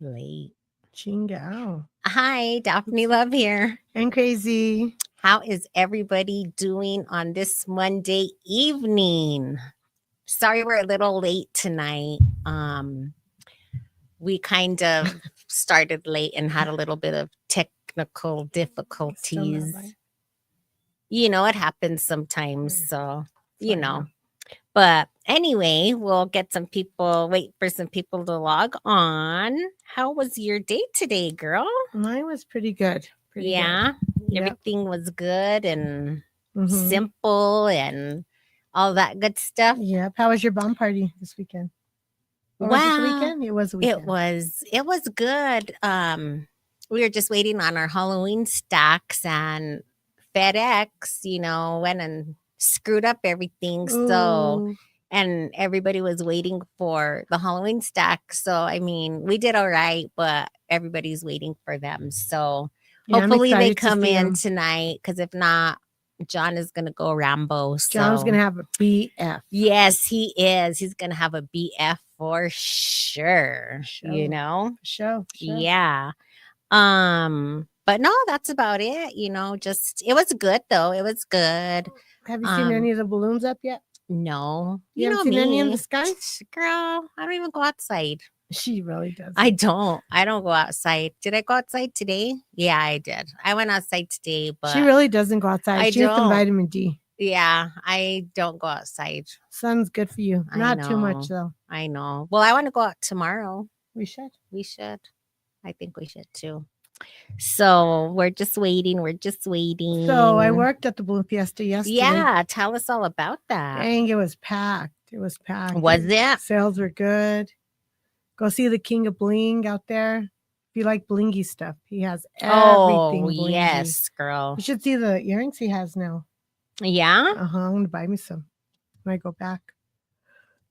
Late. Chingao. Hi, Daphne Love here. And crazy. How is everybody doing on this Monday evening? Sorry we're a little late tonight. We kind of started late and had a little bit of technical difficulties. You know, it happens sometimes, so you know. But anyway, we'll get some people, wait for some people to log on. How was your day today, girl? Mine was pretty good. Yeah, Yep. everything was good and simple and all that good stuff. Yep. How was your bomb party this weekend? Or was it the weekend? It was the weekend. It was good. We were just waiting on our Halloween stacks, and FedEx, went and screwed up everything. So Ooh. and everybody was waiting for the Halloween stack. So I mean, we did all right, but everybody's waiting for them. So Yeah, hopefully they come in tonight, because if not, John is gonna go Rambo. John's gonna have a BF. Yes, he is. He's gonna have a BF for sure. Sure. Yeah. But no, that's about it. Just it was good though. It was good. Have you seen any of the balloons up yet? No. You haven't seen any in the sky? Girl, I don't even go outside. She really does. I don't go outside. Did I go outside today? Yeah, I did. I went outside today, but she really doesn't go outside. She has some vitamin D. Yeah, I don't go outside. Sun's good for you. Not too much though. I know. Well, I want to go out tomorrow. We should. I think we should too. So we're just waiting. So I worked at the Balloon Fiesta yesterday. Yeah, tell us all about that. Dang, it was packed. Was it? Sales were good. Go see the King of Bling out there. If you like blingy stuff, he has everything. Oh, blingy. Yes, girl. You should see the earrings he has now. Yeah? I'm going to buy me some when I go back.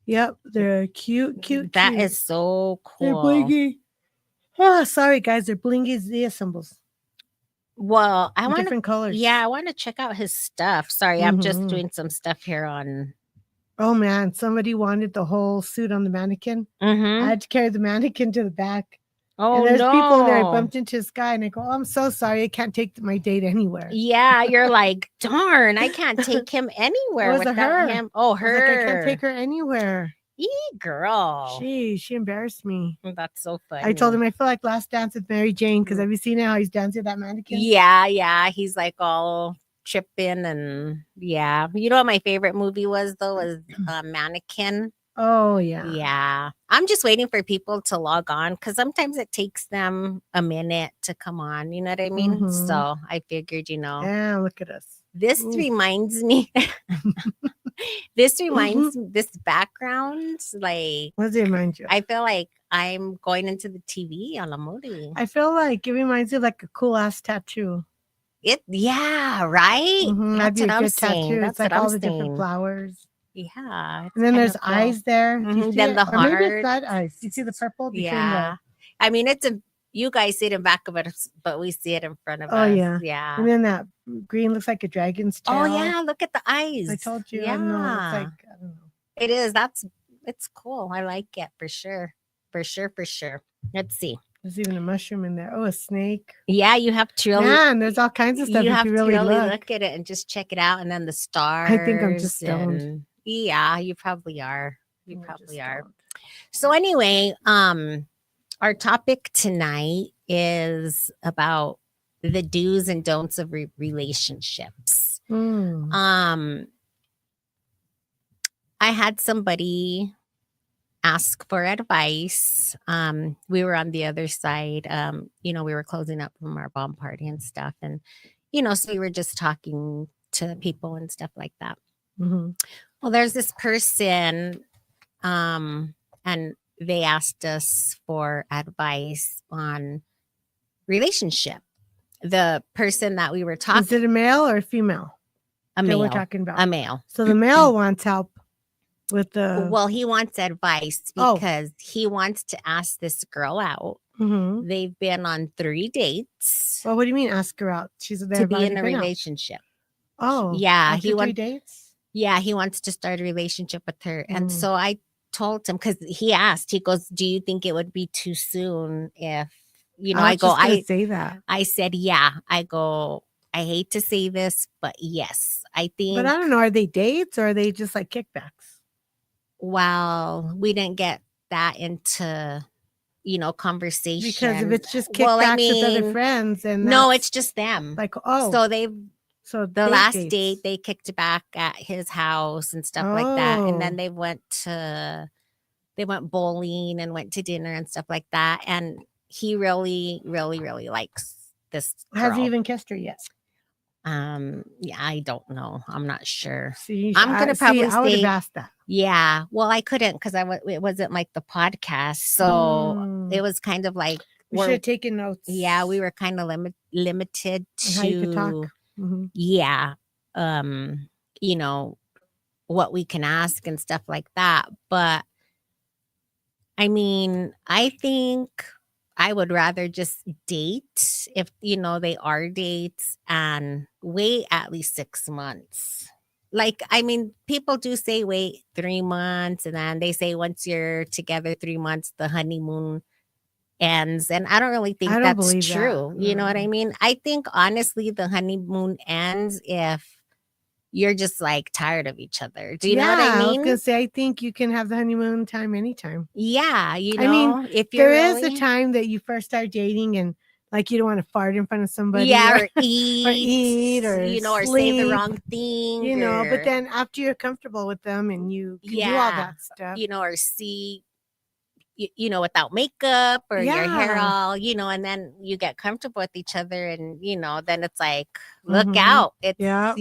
Yep, they're cute. That is so cool. They're blingy. Oh, sorry, guys. They're blingy Zia symbols. Well, I want different colors. Yeah, I want to check out his stuff. Sorry, I'm just doing some stuff here on. Oh man, somebody wanted the whole suit on the mannequin. I had to carry the mannequin to the back. Oh, and there's people there. I bumped into this guy and I go, oh, I'm so sorry. I can't take my date anywhere. Yeah, you're like, darn, I can't take him anywhere without him. Oh, her. I can't take her anywhere. Girl. She embarrassed me. That's so funny. I told him I feel like Last Dance with Mary Jane, because have you seen how he's dancing with that mannequin? Yeah. He's like all tripping and yeah. You know what my favorite movie was though? Was Mannequin. Oh yeah. Yeah. I'm just waiting for people to log on, because sometimes it takes them a minute to come on. You know what I mean? So I figured, Yeah, look at us. This reminds me. This background, like. What does it remind you? I feel like I'm going into the TV on a movie. I feel like it reminds you of like a cool ass tattoo. Yeah, right? That's what I'm saying. Tattoo. It's like all the different flowers. Yeah. And then there's eyes there. Then the heart. Or maybe it's that eyes. You see the purple? Yeah. I mean, you guys see it in back of us, but we see it in front of us. Oh, yeah. Yeah. And then that green looks like a dragon's tail. Oh, yeah. Look at the eyes. I told you. Yeah. I don't know. It's like, I don't know. It is. It's cool. I like it for sure. For sure. Let's see. There's even a mushroom in there. Oh, a snake. Yeah, you have to really. Man, there's all kinds of stuff. You have to really look at it and just check it out. And then the stars. I think I'm just stoned. Yeah, you probably are. So anyway, our topic tonight is about the do's and don'ts of relationships. I had somebody ask for advice. We were on the other side. We were closing up from our bomb party and stuff. And, so we were just talking to people and stuff like that. Well, there's this person, and they asked us for advice on relationship. The person that we were talking. Is it a male or a female? A male. We're talking about a male. So the male wants help with the. Well, he wants advice because he wants to ask this girl out. They've been on 3 dates. Well, what do you mean ask her out? She's there to be in a relationship. Out. Oh, yeah. He wants 3 dates. Yeah, he wants to start a relationship with her. And so I told him, because he asked, he goes, "Do you think it would be too soon if, I I was go, just gonna say that. I said, yeah, I go, I hate to say this, but yes, I think, But I don't know, are they dates or are they just like kickbacks? well, we didn't get that into, conversation. Because if it's just Well, I kickbacks with other mean, friends and no, that's it's just them. like, So so the date last dates. date, they kicked back at his house and stuff like that. And then Oh. they went bowling and went to dinner and stuff like that. And he really, really, really likes this Has he girl. even kissed her yet? Yeah, I don't know. I'm not sure. See, I'm gonna probably I would have say, asked that. yeah. Well, I couldn't because it wasn't like the podcast, so it was kind of like We should have taken notes. yeah, we were kind of limited on how you could talk. to Mhm. yeah, what we can ask and stuff like that. But I mean, I think I would rather just date if, they are dates and wait at least 6 months. Like, I mean, people do say wait 3 months, and then they say once you're together 3 months, the honeymoon ends. And I don't really think I don't that's believe that. true. You know what I No. mean? I think honestly, the honeymoon ends if you're just like tired of each other. Do you know what I I was mean? gonna say, I think you can have the honeymoon time anytime. Yeah, I mean, if you're there is really, a time that you first start dating and like you don't want to fart in front of somebody, yeah, or, or eat, or or say the sleep, wrong thing, but then after you're comfortable with them and you can do all that stuff, or see, without makeup or your hair Yeah. all, and then you get comfortable with each other, and then it's like, look Mhm. out, it's Yeah.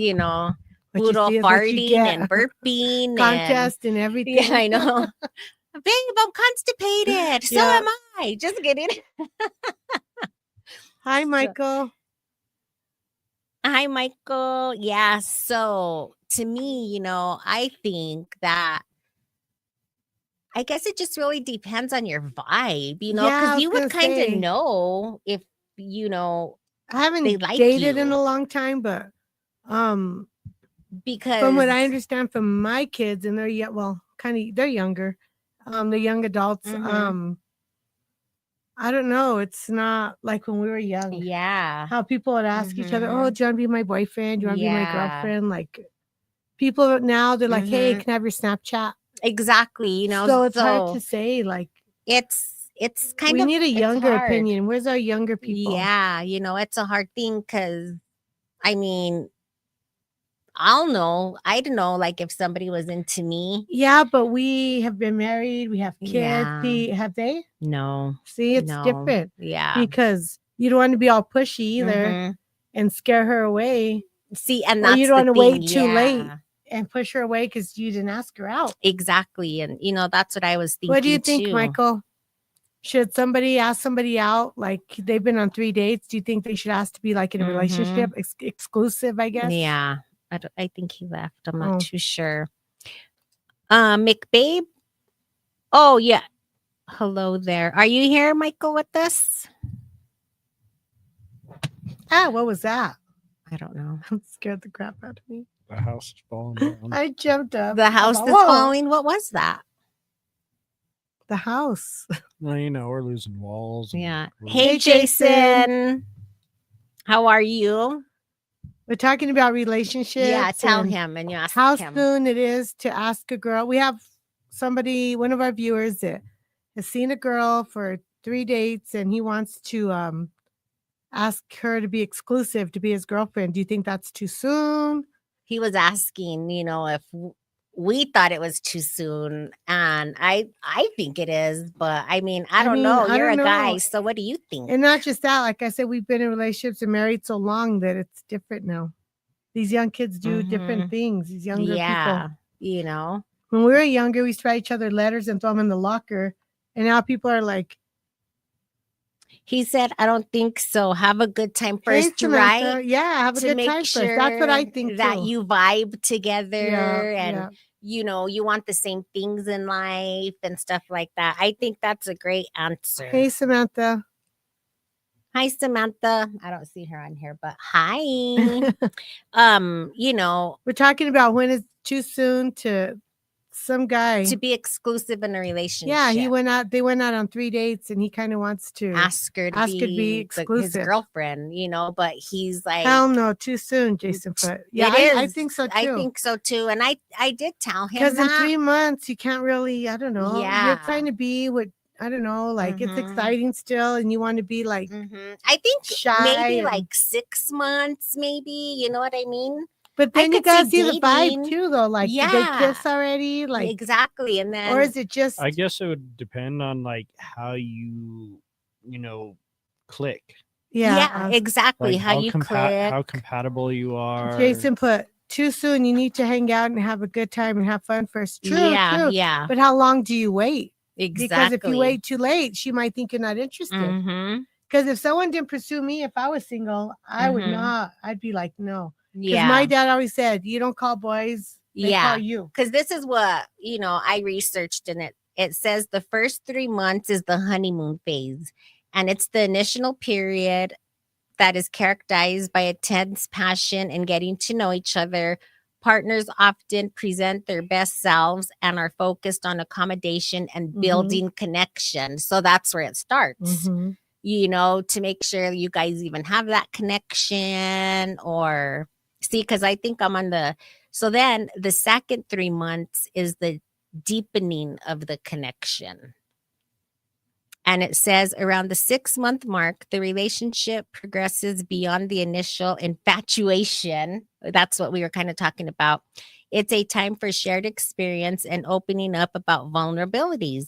What you poodle see is what you farting get. and burping Contest and everything. yeah, I know. Babe, I'm constipated. So Yeah. am I. Just kidding. Hi, Michael. Hi, Michael. Yeah. So to me, I think that I guess it just really depends on your vibe, Yeah, I because was you would gonna kind say. of know if, I haven't they like dated in you. a long time, but because from what I understand from my kids, and they're they're younger, the young adults. Mhm. I don't know. It's not like when we were young. Yeah. How people would ask each other, "Oh, Mhm. do you want to be my boyfriend? Do you want to be my Yeah. girlfriend?" Like people now, they're like, "Hey, Mhm. can I have your Snapchat?" Exactly. So it's hard to say. Like it's kind we of need a it's younger hard. opinion. Where's our younger people? Yeah, it's a hard thing because, I mean, I don't know, like if somebody was into me. Yeah, but we have been married. We have kids. Yeah. Have they? No. See, it's No. different Yeah. because you don't want to be all pushy either Mhm. and scare her away, See, and or that's you the don't want to thing. wait too late Yeah. and push her away because you didn't ask her out. Exactly. And that's what I was thinking What do you think, too. Michael? Should somebody ask somebody out? Like they've been on 3 dates. Do you think they should ask to be like in a relationship, exclusive? I guess. Yeah. I think he left. I'm not Oh. too sure. McBabe. Oh yeah. Hello there. Are you here, Michael, with us? What was that? I don't know. That scared the crap out of me. The house is falling down. I jumped up. The house is Whoa. falling. What was that? The house. Well, we're losing walls. Yeah. we're Hey, Hey, Jason. Jason. How are you? We're talking about relationships. Yeah, tell and him and you ask how him. soon it is to ask a girl. We have one of our viewers that has seen a girl for 3 dates and he wants to ask her to be exclusive, to be his girlfriend. Do you think that's too soon? He was asking, if we thought it was too soon, and I think it is, but I mean, I don't know. You're a guy, so what do you think? And not just that, like I said, we've been in relationships and married so long that it's different now. These young kids do different things. These younger people. When we were younger, we used to write each other letters and throw them in the locker. And now people are like, he said, I don't think so. Have a good time "Hey, first, right? Yeah, have a To good make time sure first." That's what I think that too. you vibe together and Yeah. you want the same things in life and stuff like that. I think that's a great answer. Hey, Samantha. Hi, Samantha. I don't see her on here, but hi. We're talking about when it's too soon to some guy to be exclusive in a relationship. Yeah, they went out on 3 dates, and he kind of wants to ask her to be his exclusive. girlfriend, but he's like, hell no, too soon, Jason put. Yeah, I think so too. I think so too. And I did tell him because in 3 months you can't really, I don't know. Yeah. You're trying to be what, I don't know, like it's exciting still, and you want to be like I think shy maybe and, like 6 months, maybe, you know what I mean? But then you gotta see the vibe too, though. Like, did they Yeah. kiss already? Like, exactly. And then or is it just? I guess it would depend on like how you click. yeah, exactly. Like how you click. how compatible you are. Jason put, too soon. You need to hang out and have a good time and have fun first. True, true. Yeah. But how long do you wait? Exactly. Because if you wait too late, she might think you're not interested. Because if someone didn't pursue me, if I was single, I would not. I'd be like, no. Because my dad always said, you don't call boys, they call you. Because this is what, I researched in it. It says the first 3 months is the honeymoon phase. And it's the initial period that is characterized by intense passion and getting to know each other. Partners often present their best selves and are focused on accommodation and building connection. So that's where it starts, to make sure you guys even have that connection or see, because I think I'm on so then the second 3 months is the deepening of the connection. And it says around the 6-month mark, the relationship progresses beyond the initial infatuation. That's what we were kind of talking about. It's a time for shared experience and opening up about vulnerabilities.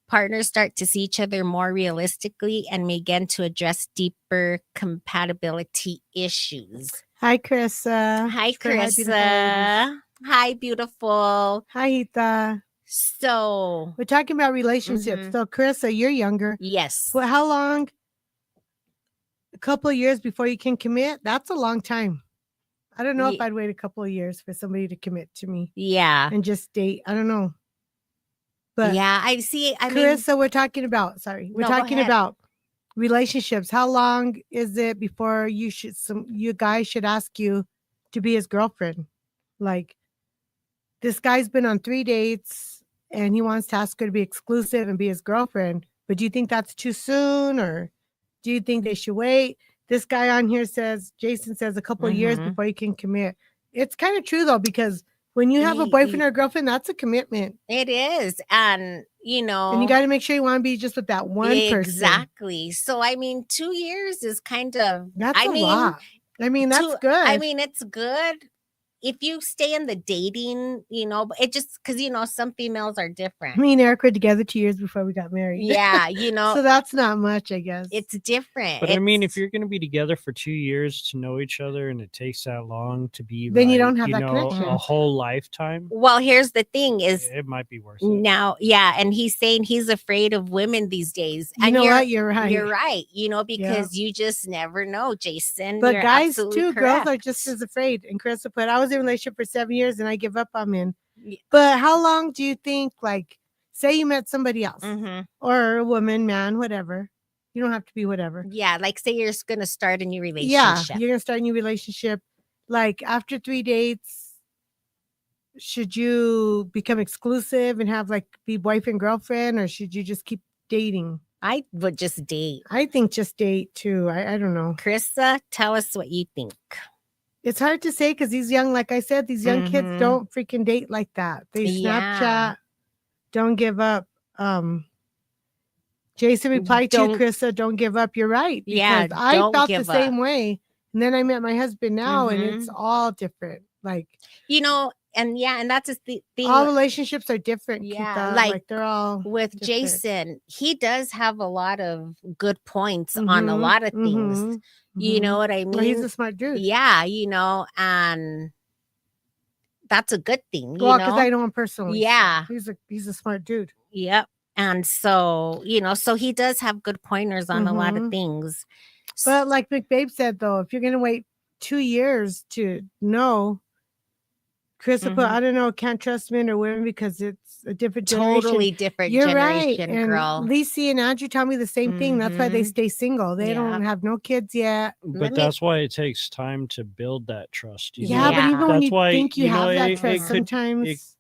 Partners start to see each other more realistically and begin to address deeper compatibility issues. Hi, Carissa. Hi, Carissa. Hi, beautiful. Hi, Hita. So we're talking about relationships. So, Carissa, you're younger. Yes. Well, how long? A couple of years before you can commit? That's a long time. I don't know if I'd wait a couple of years for somebody to commit to me. Yeah. And just date. I don't know. But yeah, I see. Carissa, we're talking about, we're talking about relationships. How long is it before you guys should ask you to be his girlfriend? Like, this guy's been on 3 dates and he wants to ask her to be exclusive and be his girlfriend. But do you think that's too soon, or do you think they should wait? This guy on here says, Jason says, a couple of years before you can commit. It's kind of true though, because when you have a boyfriend or a girlfriend, that's a commitment. It is. And, and you got to make sure you want to be just with that one person. Exactly. So, 2 years is kind of, that's a lot. That's good. It's good. If you stay in the dating, but it just because, some females are different. Me and Eric were together 2 years before we got married. Yeah, so that's not much, I guess. It's different. But if you're going to be together for 2 years to know each other and it takes that long to be, then you don't have that connection. A whole lifetime. Well, here's the thing is it might be worse. Now, yeah. And he's saying he's afraid of women these days. And you know what? You're right. You're right. Because you just never know, Jason. But you're guys too, correct. girls are just as afraid. And Carissa put, I was in a relationship for 7 years and I give up on men. Yeah. But how long do you think, like, say you met somebody else or a woman, man, whatever. You don't have to be whatever. Yeah. Like, say you're going to start a new relationship. Yeah. You're going to start a new relationship. Like, after 3 dates, should you become exclusive and have, like, be boyfriend, girlfriend, or should you just keep dating? I would just date. I think just date too. I don't know. Carissa, tell us what you think. It's hard to say because these young, like I said, these young kids don't freaking date like that. They Snapchat, don't give up. Jason replied to Carissa, don't give up. You're right. Yeah, I felt the same way. And then I met my husband now and it's all different. Like, and that's the thing. All relationships are different. Yeah. Kita. Like they're all with different. Jason, he does have a lot of good points on a lot of things. You know what I mean? Well, he's a smart dude. Yeah, and that's a good thing. Well, because I know him personally. Yeah. So he's a smart dude. Yep. And so, so he does have good pointers on a lot of things. But like McBabe said, though, if you're going to wait 2 years to know, Carissa put, I don't know, can't trust men or women because it's a different generation. Totally different You're generation, right. girl. And Lacey and Andrew tell me the same thing. That's why they stay single. They don't have no kids yet. But that's why it takes time to build that trust. But even when you think you have that trust, sometimes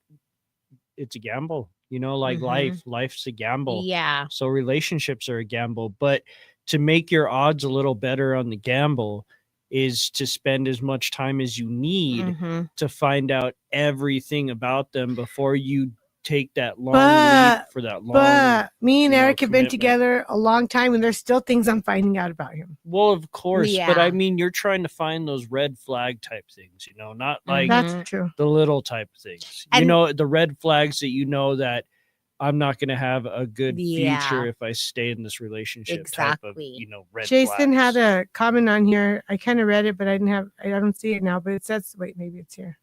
it's a gamble, you know, like Mhm. life's a gamble. Yeah. So relationships are a gamble, but to make your odds a little better on the gamble is to spend as much time as you need Mhm. to find out everything about them before you take that long leap But for that long, but me and you know, Eric have been commitment. together a long time, and there's still things I'm finding out about him. Well, of course, but I Yeah. mean, you're trying to find those red flag type things, you know, not like That's Mhm. true. the little type of things. You And know, the red flags that you know that I'm not going to have a good future yeah, if I stay in this relationship type of, exactly. you know, red Jason had flags. a comment on here. I kind of read it, but I don't see it now, but it says, wait, maybe it's here.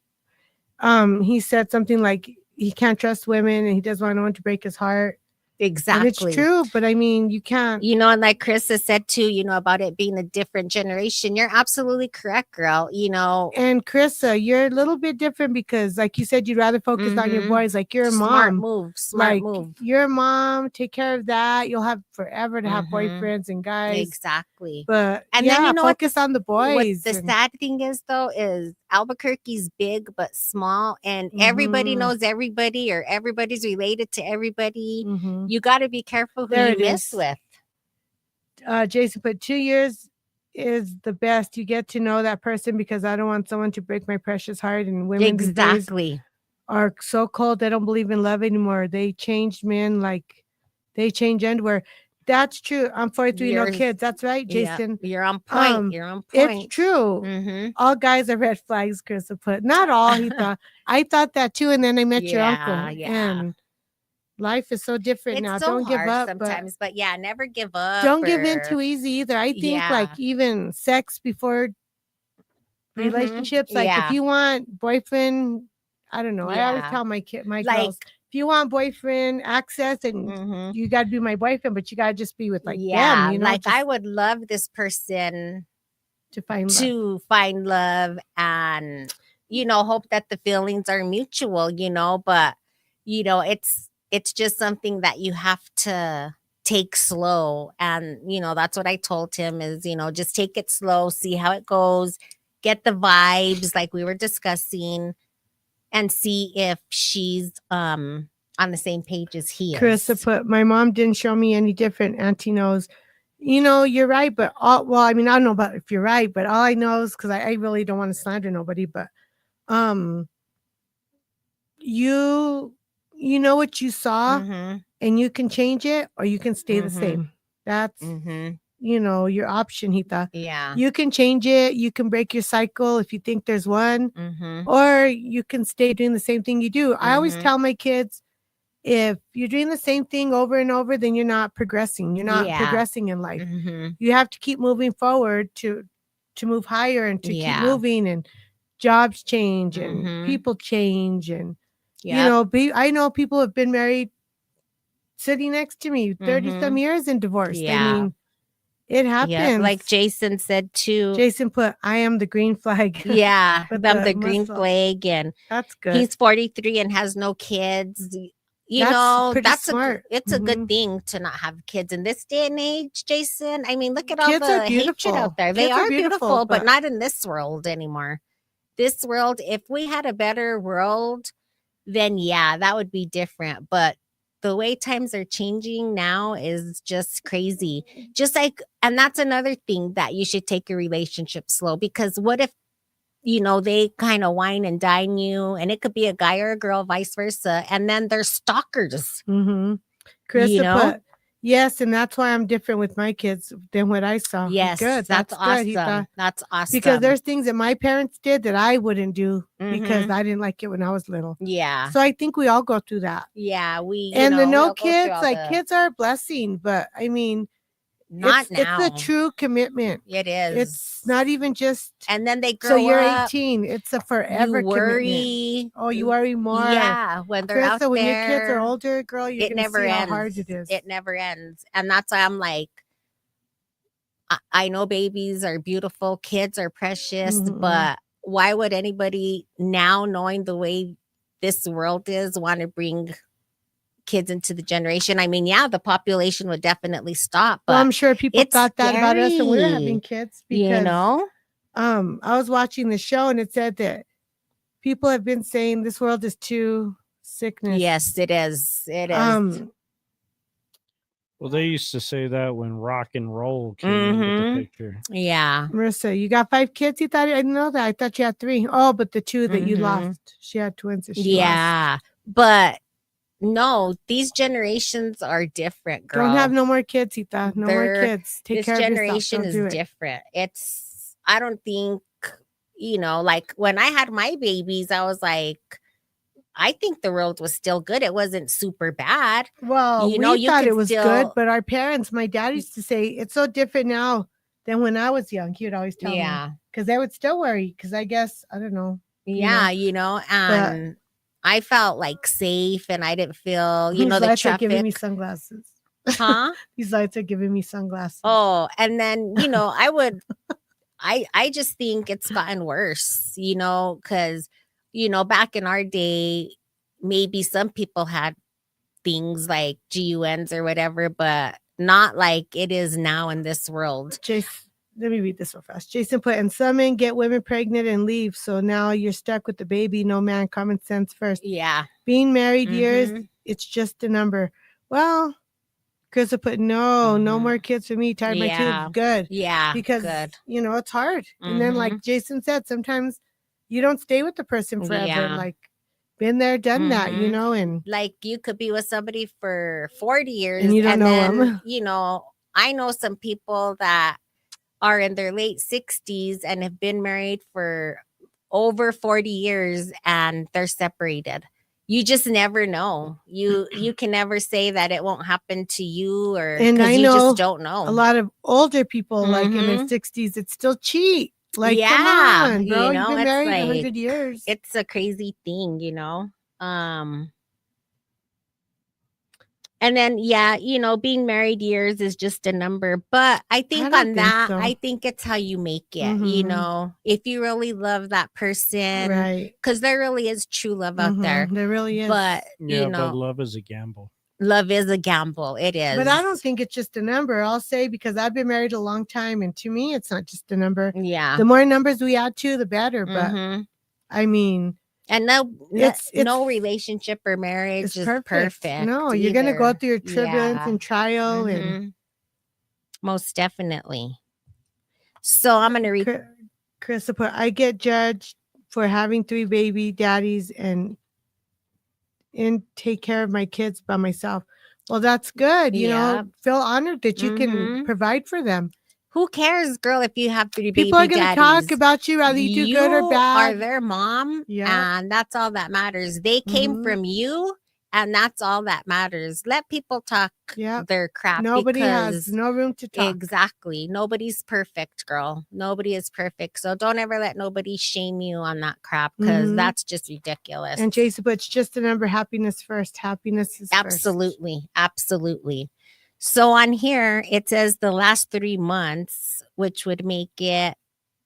He said something like he can't trust women and he doesn't want no one to break his heart. And it's Exactly. true, but I mean, you can't. You know, and like Chris has said too, you know, about it being a different generation. You're absolutely correct, girl. You know, And Krista, you're a little bit different because, like you said, you'd rather focus on your mhm. boys. Like you're a Smart mom. move. Smart Like move. your mom, take care of that. You'll have forever to have Mhm. boyfriends and guys. Exactly. But And then yeah, you know what focus on the what boys. the And sad thing is though is Albuquerque's big but small, and everybody Mhm. knows everybody, or everybody's related to everybody. Mhm. You got to be careful who There you it mess is. with. Jason put 2 years is the best. You get to know that person because I don't want someone to break my precious heart. And women these days Exactly. are so cold. They don't believe in love anymore. They changed men like they change underwear. That's true. I'm 43, no You're kids. That's right, yeah, Jason. you're on point. You're on It's point. true. Mhm. All guys are red flags, Chris put. Not all, he thought. I thought that too, and then I met your uncle. Yeah, yeah. And life is so different It's now. so Don't give hard up, but sometimes, but yeah, never give up don't give in or too easy either. I think like yeah. even sex before Mhm. relationships, like if Yeah. you want boyfriend, I don't know. I always Yeah. tell my girls, Like if you want boyfriend access, and mhm. you got to be my boyfriend, but you got to just be with like them, Yeah, you know, like I just would love this person to find love. to find love and you know hope that the feelings are mutual, you know, but you know it's just something that you have to take slow, and you know that's what I told him is, you know, just take it slow, see how it goes, get the vibes like we were discussing, and see if she's on the same page as he Carissa is. put, my mom didn't show me any different. Auntie knows. You know, you're right, but I mean, I don't know about if you're right, but all I know is because I really don't want to slander nobody, but um you know what you saw, Mm-hmm. and you can change it or you can stay the Mm-hmm. same. That's Mm-hmm. you know your option, Hita. Yeah. You can change it, you can break your cycle if you think there's one, Mm-hmm. or you can stay doing the same thing you do. I always Mm-hmm. tell my kids, if you're doing the same thing over and over, then you're not progressing. You're not Yeah. progressing in life. Mm-hmm. You have to keep moving forward to move higher and to keep Yeah. moving, and jobs change and Mm-hmm. people change, and you Yep. know, I know people have been married sitting next to me 30 some Mm-hmm. years and divorced. I Yeah. mean, it Yep. happens. Like Jason said too. Jason put, I am the green flag. Yeah. With I'm the green muscle. flag, and That's good. he's 43 and has no kids. You That's know, pretty that's smart. it's a good Mhm. thing to not have kids in this day and age, Jason. I mean, look at all Kids are the hatred beautiful. out there. They Kids are are beautiful, beautiful, but but not in this world anymore. This world, if we had a better world, then yeah, that would be different. But the way times are changing now is just crazy. Just like, and that's another thing that you should take your relationship slow, because what if, you know, they kind of wine and dine you, and it could be a guy or a girl, vice versa, and then they're stalkers, mm-hmm. you Krista know? put, yes, and that's why I'm different with my kids than what I saw. Yes, Good. that's Good. He awesome. thought, That's awesome. because there's things that my parents did that I wouldn't do because Mhm. I didn't like it when I was little. Yeah. So I think we all go through that. Yeah, we, And the we no all go through kids, all like the, kids are a blessing, but I mean, not it's now. a true commitment. It is. It's not even just And then they grow so you're up. 18. It's a You forever commitment. worry. Oh, you worry more. Yeah, when they're out Krista, when your kids are there, older, girl, you're it gonna never see how ends. hard it is. It never ends. And that's why I'm like, I know babies are beautiful, kids are precious, Mhm. but why would anybody now, knowing the way this world is, want to bring kids into the generation? I mean, yeah, the population would definitely stop, but Well, I'm sure people it's thought that about us when we were scary, having kids because you know? I was watching the show and it said that people have been saying this world is too sickness. Yes, it is. It is. Well, they used to say that when rock and roll came into the picture. Yeah. Marissa, you got 5 kids? You thought I didn't know that. I thought you had 3. Oh, but the 2 that you lost. She had twins that she lost. But no, these generations are different, girl. Don't have no more kids, Ita. No more kids. Take care of yourself. This generation is different. It's, I don't think, you know, like when I had my babies, I was like, I think the world was still good. It wasn't super bad. Well, you know, we thought it was good, but our parents, my dad used to say, it's so different now than when I was young. He would always tell me. Because I would still worry. Because I guess, I don't know. You know, and I felt like safe and I didn't feel, you know, the traffic. Are giving me sunglasses. Huh? These lights are giving me sunglasses. Oh, and then, you know, I just think it's gotten worse, you know, because, you know, back in our day, maybe some people had things like GUNs or whatever, but not like it is now in this world. Jason, let me read this real fast. Jason put, and some men get women pregnant and leave. So now you're stuck with the baby. No man, common sense first. Yeah. Being married years, it's just a number. Well, Chris put, no more kids for me. Tired my tubes. Good. Yeah. Because, you know, it's hard. And then like Jason said, sometimes you don't stay with the person forever. Like, been there, done that, you know, and like you could be with somebody for 40 years and you don't know them. You know, I know some people that are in their late 60s and have been married for over 40 years and they're separated. You just never know. You can never say that it won't happen to you, or because you just don't know. A lot of older people, like in their 60s, it's still cheap. Like, come on, bro. You know, you've been married 100 years. It's a crazy thing, you know. And then, you know, being married years is just a number. But I think I think it's how you make it, you know, if you really love that person. Right. Because there really is true love out there. There really is. But, you know. But love is a gamble. Love is a gamble. It is. But I don't think it's just a number. I'll say, because I've been married a long time, and to me, it's not just a number. Yeah. The more numbers we add to, the better. But I mean, and no relationship or marriage is perfect. No, you're gonna go through your turbulence and trial, and most definitely. So I'm gonna read. Chris, I get judged for having 3 baby daddies and take care of my kids by myself. Well, that's good. You know, feel honored that you can provide for them. Who cares, girl, if you have 3 people are going to talk about you, whether you do good or bad. Are their mom, and that's all that matters. They came from you, and that's all that matters. Let people talk their crap. Nobody has no room to talk. Exactly. Nobody's perfect, girl. Nobody is perfect. So don't ever let nobody shame you on that crap, because that's just ridiculous. And Jason, but it's just a number. Happiness first. Happiness is absolutely. Absolutely. So on here, it says the last 3 months, which would make it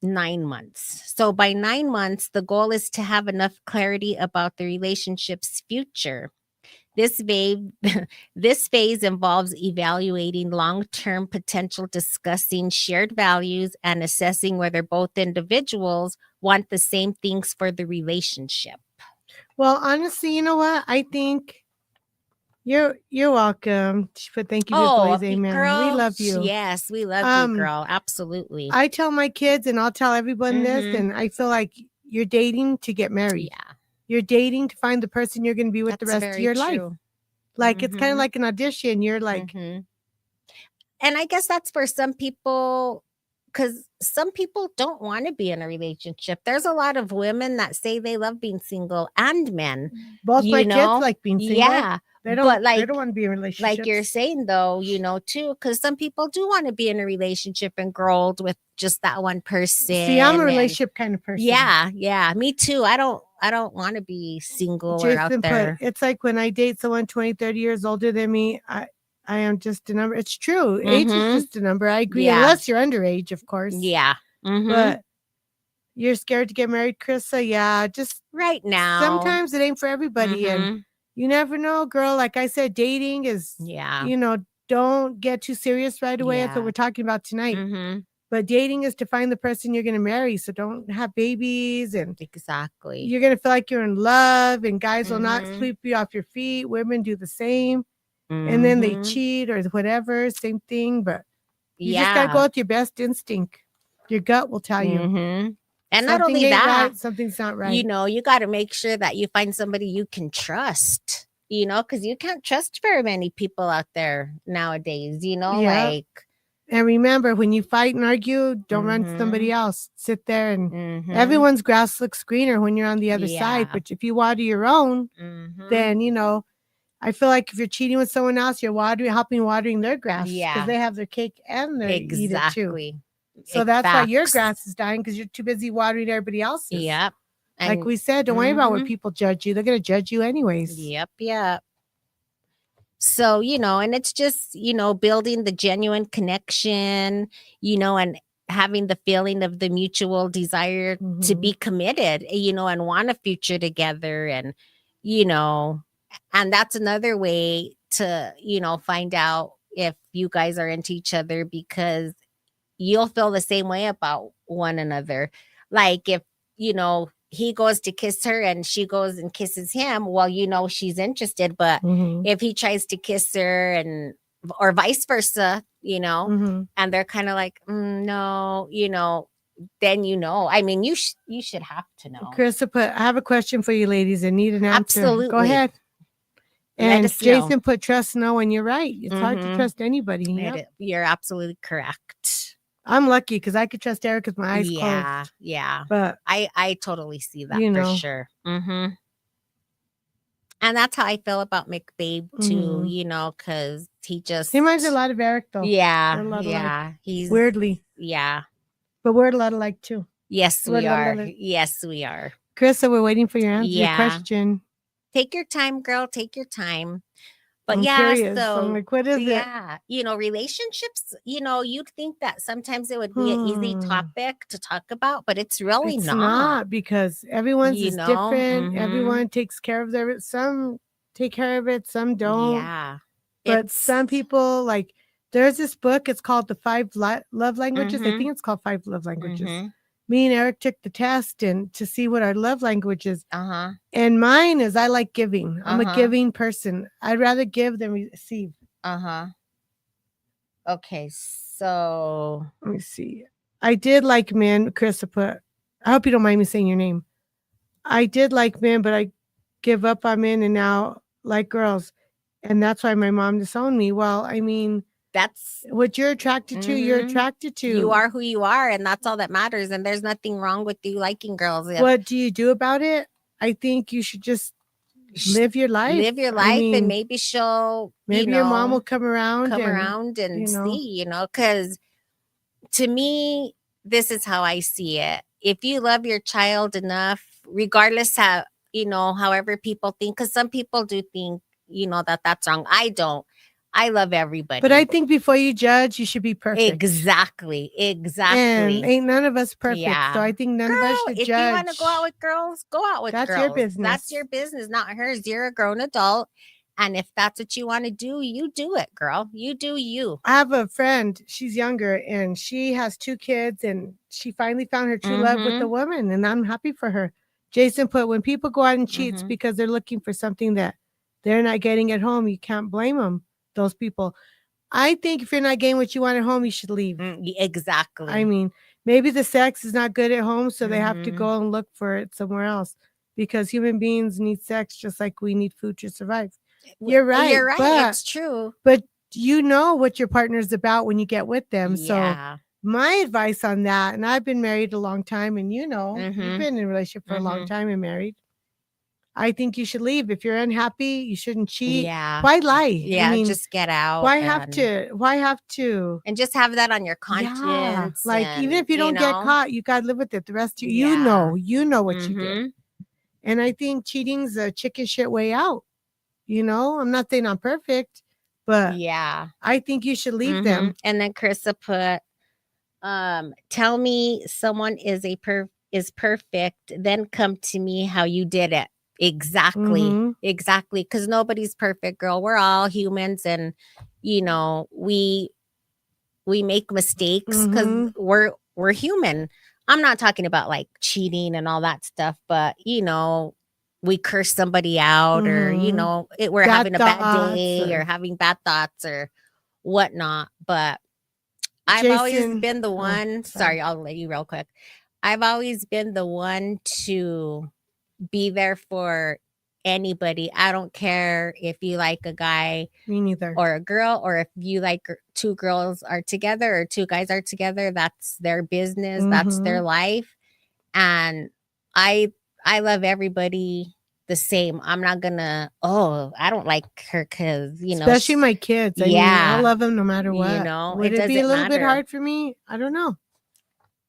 9 months. So by 9 months, the goal is to have enough clarity about the relationship's future. This phase involves evaluating long-term potential, discussing shared values, and assessing whether both individuals want the same things for the relationship. Well, honestly, you know what? I think you're welcome. But thank you for the amen. Girl, we love you. Yes, we love you, girl. Absolutely. I tell my kids, and I'll tell everyone this, and I feel like you're dating to get married. Yeah. You're dating to find the person you're going to be with the rest of your life. Like, it's kind of like an audition. You're like. And I guess that's for some people, because some people don't want to be in a relationship. There's a lot of women that say they love being single, and men. Both my kids like being single. Yeah. They don't want to be in a relationship. Like you're saying, though, you know, too, because some people do want to be in a relationship and grow old with just that one person. See, I'm a relationship kind of person. Yeah, me too. I don't want to be single or out there. It's like when I date someone 20, 30 years older than me, I am just a number. It's true. Age is just a number. I agree. Unless you're underage, of course. Yeah. But you're scared to get married, Krista? Yeah, just right now. Sometimes it ain't for everybody. And you never know, girl. Like I said, dating is, you know, don't get too serious right away. That's what we're talking about tonight. But dating is to find the person you're going to marry. So don't have babies, and Exactly. you're going to feel like you're in love, and guys will not Mhm. sweep you off your feet. Women do the same. Mhm. And then they cheat or whatever, same thing. But you just got to go with your best instinct. Your gut will tell you. Mhm. And not something only ain't that, right, something's not right. you know, you got to make sure that you find somebody you can trust, you know, because you can't trust very many people out there nowadays, you know, Yeah. like. And remember, when you fight and argue, don't run to somebody else. Sit there, and everyone's grass looks greener when you're on the other side. But if you water your own, then, you know, I feel like if you're cheating with someone else, you're helping watering their grass, because they have their cake and they eat it too. So that's why your grass is dying, because you're too busy watering everybody else's. Yep. And, like we said, don't worry about what people judge you. They're going to judge you anyways. Yep. So, you know, and it's just, you know, building the genuine connection, you know, and having the feeling of the mutual desire to be committed, you know, and want a future together. And, you know, and that's another way to, you know, find out if you guys are into each other, because you'll feel the same way about one another. Like if, you know, he goes to kiss her and she goes and kisses him, well, you know, she's interested. But if he tries to kiss her, and or vice versa, you know, and they're kind of like, no, you know, then, you know, I mean, you should have to know. Carissa put, I have a question for you ladies and need an answer. Absolutely. Go ahead. Let And us Jason know. put trust no, and you're right. It's hard to trust anybody. Yep. You're absolutely correct. I'm lucky because I could trust Eric with my eyes closed. Yeah. But I totally see that, you for know. sure. And that's how I feel about McBabe too, you know, because he reminds me a lot of Eric, though. Yeah. We're a lot alike. Yeah. He's weirdly. Yeah. But we're a lot alike too. Yes, we are. Yes, we are. Carissa, we're waiting for your answer. Your question. Take your time, girl. Take your time. But I'm curious. so I'm like, what is it? You know, relationships, you know, you'd think that sometimes it would be an easy topic to talk about, but it's really It's not. not, because everyone's You is know? different. Everyone takes care of their, some take care of it, some don't. Yeah. But some people, like, there's this book, it's called The Five Love Languages. I think it's called Five Love Languages. Me and Eric took the test and to see what our love language is. And mine is, I like giving. I'm a giving person. I'd rather give than receive. Okay, so let me see. I did like men. Carissa put, I hope you don't mind me saying your name. I did like men, but I give up on men and now like girls. And that's why my mom disowned me. Well, I mean, that's what you're attracted to. You're attracted to. You are who you are, and that's all that matters. And there's nothing wrong with you liking girls. What do you do about it? I think you should just live your life. Live your life, and maybe she'll. Maybe your mom will come around and you know, see. You know, because to me, this is how I see it. If you love your child enough, regardless how, you know, however people think, because some people do think, you know, that that's wrong. I don't. I love everybody. But I think before you judge, you should be perfect. Exactly. And ain't none of us perfect. Yeah. So I think none of us should if judge. If you want to go out with girls, go out with girls. That's your business. That's your business, not hers. You're a grown adult. And if that's what you want to do, you do it, girl. You do you. I have a friend. She's younger and she has 2 kids and she finally found her true love with a woman. And I'm happy for her. Jason put, when people go out and cheat, it's because they're looking for something that they're not getting at home. You can't blame them. Those people. I think if you're not getting what you want at home, you should leave. Exactly. I mean, maybe the sex is not good at home, so they have to go and look for it somewhere else, because human beings need sex just like we need food to survive. You're right. You're right. It's true. But you know what your partner's about when you get with them. Yeah. So my advice on that, and I've been married a long time, and you know, you've been in a relationship for a long time and married. I think you should leave. If you're unhappy, you shouldn't cheat. Yeah. Why lie? Yeah, I mean, just get out. Why have to? And just have that on your conscience. Yeah. Like, even if you don't get caught, you got to live with it the rest of you. You know what you did. And I think cheating's a chicken shit way out. You know, I'm not saying I'm perfect, but yeah, I think you should leave them. And then Carissa put, tell me someone is perfect, then come to me how you did it. Exactly. Exactly. Because nobody's perfect, girl. We're all humans, and you know, we we make mistakes because we're human. I'm not talking about like cheating and all that stuff, but we curse somebody out, or we're Bad having a bad thoughts day or having bad thoughts or whatnot. But I've always Jason- been the oh, one. sorry. Sorry, I'll let you real quick. I've always been the one to be there for anybody. I don't care if you like a guy Me neither. or a girl, or if you like two girls are together or two guys are together. That's their business. That's their life. And I love everybody the same. I'm not gonna, I don't like her because especially my kids. I mean, I love them no matter what. Would it be a little bit hard for me? I don't know.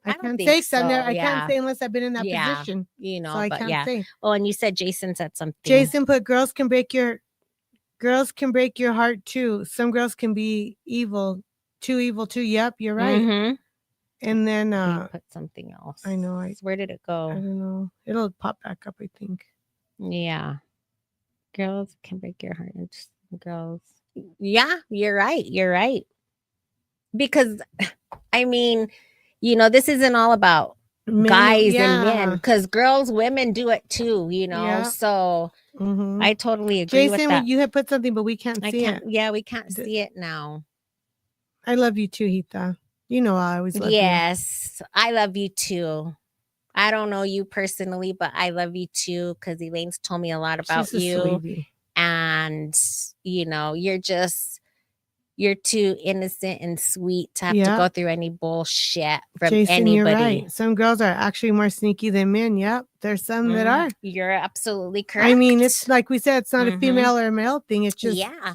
I can't say I can't say unless I've been in that position. So I can't say. Oh, and you said Jason said something. Jason put girls can break your heart too. Some girls can be evil, too evil too. Yep, you're right. And then he put something else. I know. Where did it go? I don't know. It'll pop back up, I think. Yeah. Girls can break your heart. It's girls. Yeah, you're right. You're right. Because I mean, this isn't all about guys and men, because women do it too, so I totally agree with that. Jason, you had put something, but we can't see it. Yeah, we can't see it now. I love you too, Hita. I always love you. Yes, I love you too. I don't know you personally, but I love you too, because Elaine's told me a lot about you. Sweetie. And you're too innocent and sweet to have to go through any bullshit from Jason, anybody. You're right. Some girls are actually more sneaky than men. Yep. There's some that are. You're absolutely correct. I mean, it's like we said, it's not a female or a male thing. It's just. Yeah.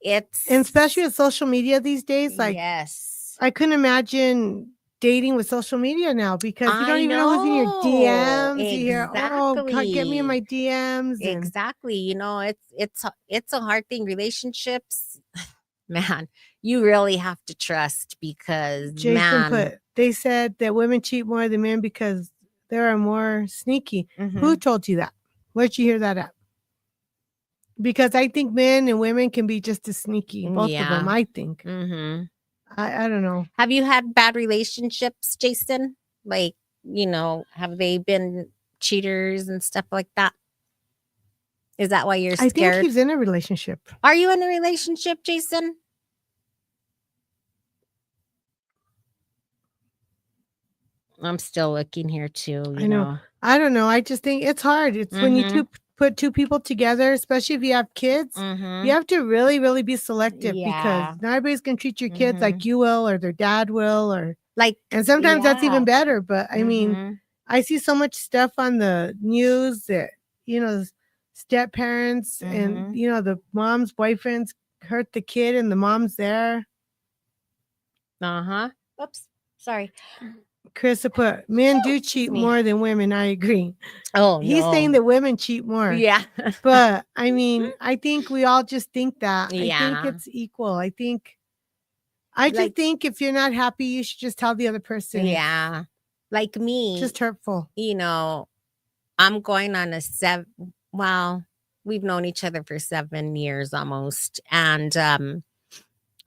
And especially with social media these days. Like, yes. I couldn't imagine dating with social media now, because you don't even know who's in your DMs. Exactly. You hear, oh, get me in my DMs. Exactly. It's a hard thing. Relationships, man, you really have to trust, because they said that women cheat more than men because they are more sneaky. Who told you that? Where'd you hear that at? Because I think men and women can be just as sneaky, both of them, I think. I don't know. Have you had bad relationships, Jason? Like, have they been cheaters and stuff like that? Is that why you're scared? I think he's in a relationship. Are you in a relationship, Jason? I'm still looking here too. I know. I don't know. I just think it's hard. It's when you put two people together, especially if you have kids, you have to really, really be selective, because not everybody's going to treat your kids like you will, or their dad will, or and sometimes that's even better. But I mean, I see so much stuff on the news that, step parents and, the mom's boyfriends hurt the kid and the mom's there. Oops. Sorry. Chris put, men do cheat more than women. I agree. Oh, he's saying that women cheat more. Yeah. But I mean, I think we all just think that. Yeah. I think it's equal. I just think if you're not happy, you should just tell the other person. Yeah. Like me. Just hurtful. I'm going on we've known each other for 7 years almost. And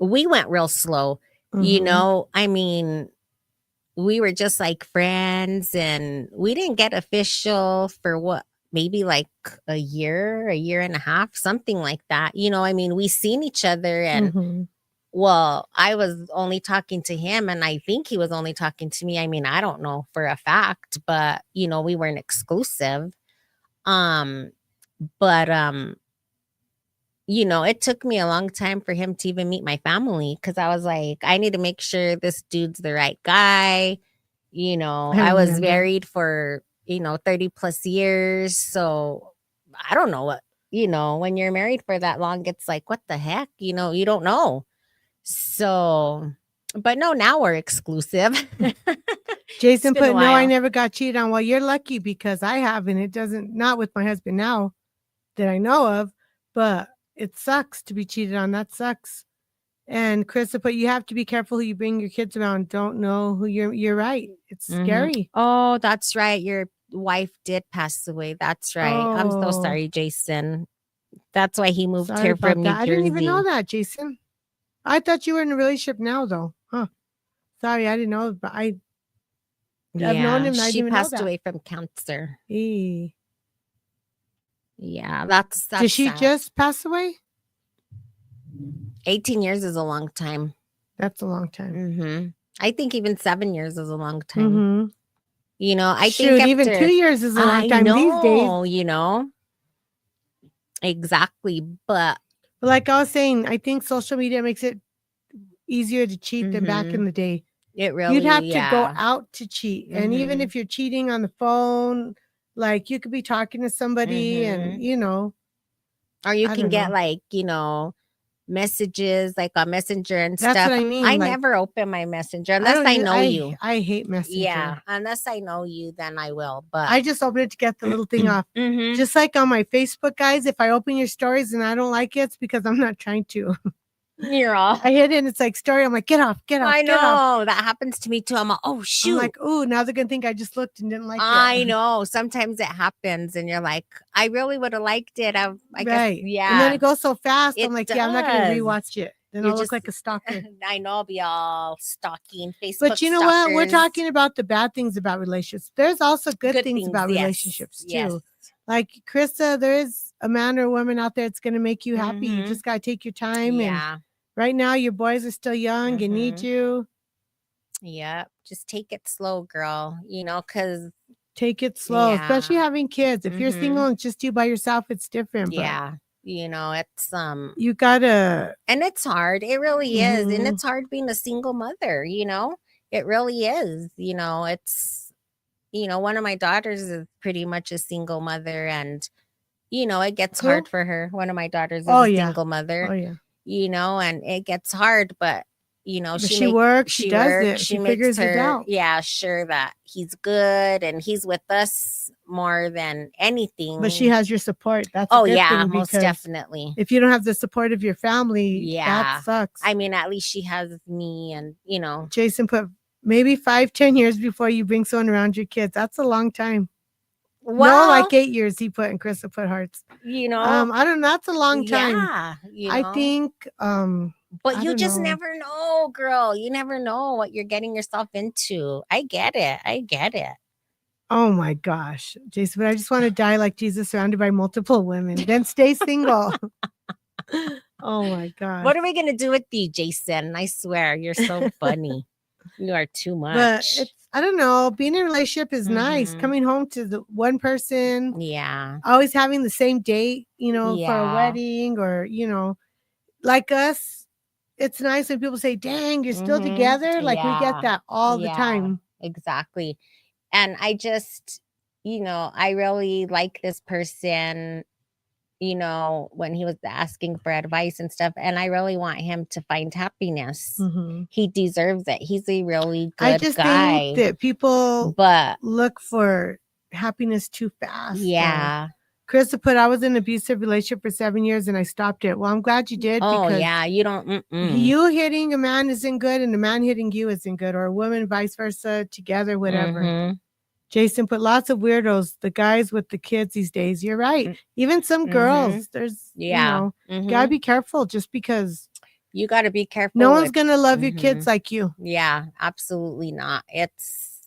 we went real slow. I mean, we were just like friends, and we didn't get official for maybe like a year and a half, something like that. I mean, we seen each other, and I was only talking to him, and I think he was only talking to me. I mean, I don't know for a fact, but we weren't exclusive. It took me a long time for him to even meet my family, because I was like, I need to make sure this dude's the right guy. I was married for, 30 plus years. So I don't know what, when you're married for that long, it's like, what the heck? You don't know. So, but no, now we're exclusive. Jason put, no, I never got cheated on. Well, you're lucky, because I haven't. It doesn't, not with my husband now that I know of, but it sucks to be cheated on. That sucks. And Chris put, you have to be careful who you bring your kids around. Don't know who you're right. It's scary. Oh, that's right. Your wife did pass away. That's right. I'm so sorry, Jason. That's why he moved here from New Jersey. I didn't even know that, Jason. I thought you were in a relationship now, though. Huh. Sorry, I didn't know, but I've known him and I didn't She even know passed that. away from cancer. Hey. Yeah, that's Did she sad. just pass away? 18 years is a long time. That's a long time. I think even 7 years is a long time. Mm-hmm. You know, I Shoot, think even 2 years is a long time these days. You know, exactly. But like I was saying, I think social media makes it easier to cheat than back in the day. it really, You'd have to go out to cheat. And even if you're cheating on the phone, like you could be talking to somebody and, you know. Or you can get like, you know, messages like on Messenger and That's stuff. what I mean. I like, never open my Messenger unless I know you. I hate Messenger. Yeah, unless I know you, then I will. But I just open it to get the little thing off. Just like on my Facebook, guys, if I open your stories and I don't like it, it's because I'm not trying to. You're off. I hit it and it's like story. I'm like, get off. I know. That happens to me too. I'm like, oh, shoot. I'm like, oh, now they're going to think I just looked and didn't like it. I know. Sometimes it happens and you're like, I really would have liked it. I guess, yeah. And then it goes so fast. I'm like, does. yeah, I'm not going to rewatch it. Then I'll look like a stalker. I know, I'll be all stalking Facebook. But you know what? We're talking about the bad things about relationships. There's also good things about relationships too. Yes. Like Krista, there is a man or a woman out there that's going to make you happy. You just got to take your time. Yeah. And right now, your boys are still young and need you. Yep. Just take it slow, girl. You know, because take it slow, especially having kids. If you're single and just you by yourself, it's different. Yeah. You know, it's you gotta, and it's hard. It really is. And it's hard being a single mother, you know, it really is. You know, it's, you know, one of my daughters is pretty much a single mother, and you know, it gets hard for her. One of my daughters is a single mother. Oh yeah. You know, and it gets hard, but you know, she works, she does it, she figures it out. Yeah, sure that he's good and he's with us more than anything. But she has your support. That's most definitely. If you don't have the support of your family, that sucks. I mean, at least she has me, and you know, Jason put maybe 5-10 years before you bring someone around your kids. That's a long time. Well, no, like 8 years he put, and Krista put hearts. You know, I don't know. That's a long time. Yeah, you know? I think. But you just never know, girl. You never know what you're getting yourself into. I get it. Oh my gosh, Jason, but I just want to die like Jesus, surrounded by multiple women. Then stay single. Oh my God. What are we gonna do with you, Jason? I swear, you're so funny. You are too much. But I don't know. Being in a relationship is nice. Coming home to the one person. Yeah. Always having the same date, you know, for a wedding, or, you know, like us. It's nice when people say, dang, you're still together. Like we get that all the time. Exactly. And I just, you know, I really like this person, you know, when he was asking for advice and stuff. And I really want him to find happiness. He deserves it. He's a really good guy. I just think that people look for happiness too fast. Yeah. Krista put, I was in an abusive relationship for 7 years and I stopped it. Well, I'm glad you did. Oh, yeah. You don't. You hitting a man isn't good, and a man hitting you isn't good, or a woman, vice versa, together, whatever. Jason put, lots of weirdos, the guys with the kids these days. You're right. Even some girls, there's, you know, gotta be careful, just because. You got to be careful. No one's going to love your kids like you. Yeah, absolutely not. It's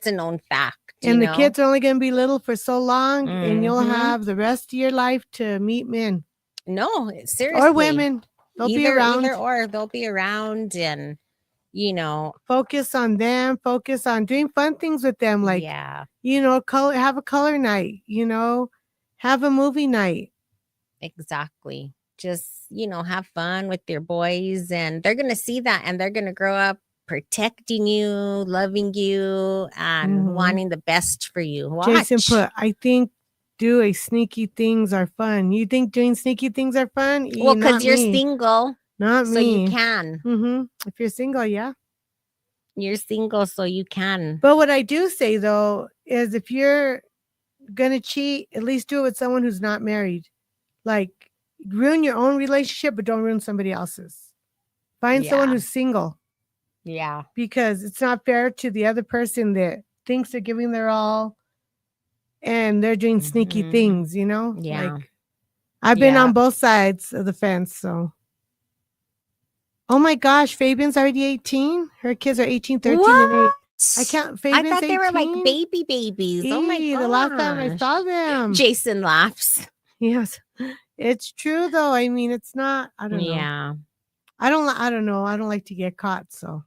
a known fact. And the kids are only going to be little for so long, and you'll have the rest of your life to meet men. No, seriously. Or women. They'll be around. Either or, they'll be around, and, you know. Focus on them. Focus on doing fun things with them. Like, you know, have a color night, you know, have a movie night. Exactly. Just, you know, have fun with your boys, and they're going to see that, and they're going to grow up protecting you, loving you, and wanting the best for you. Watch. Jason put, I think doing sneaky things are fun. You think doing sneaky things are fun? Well, because you're single. Not so me. So you can. If you're single, yeah. You're single, so you can. But what I do say, though, is if you're going to cheat, at least do it with someone who's not married. Like, ruin your own relationship, but don't ruin somebody else's. Find someone who's single. Yeah. Because it's not fair to the other person that thinks they're giving their all and they're doing sneaky things, you know? Yeah. Like, I've been on both sides of the fence, so. Oh my gosh, Fabian's already 18. Her kids are 18, 13, and 8. What? I can't. I Fabian's thought they were like 18. babies. Oh my The last time I saw gosh. them. Jason laughs. Yes, it's true though. I mean, it's not. I don't know. Yeah. I don't know. I don't like to get caught. So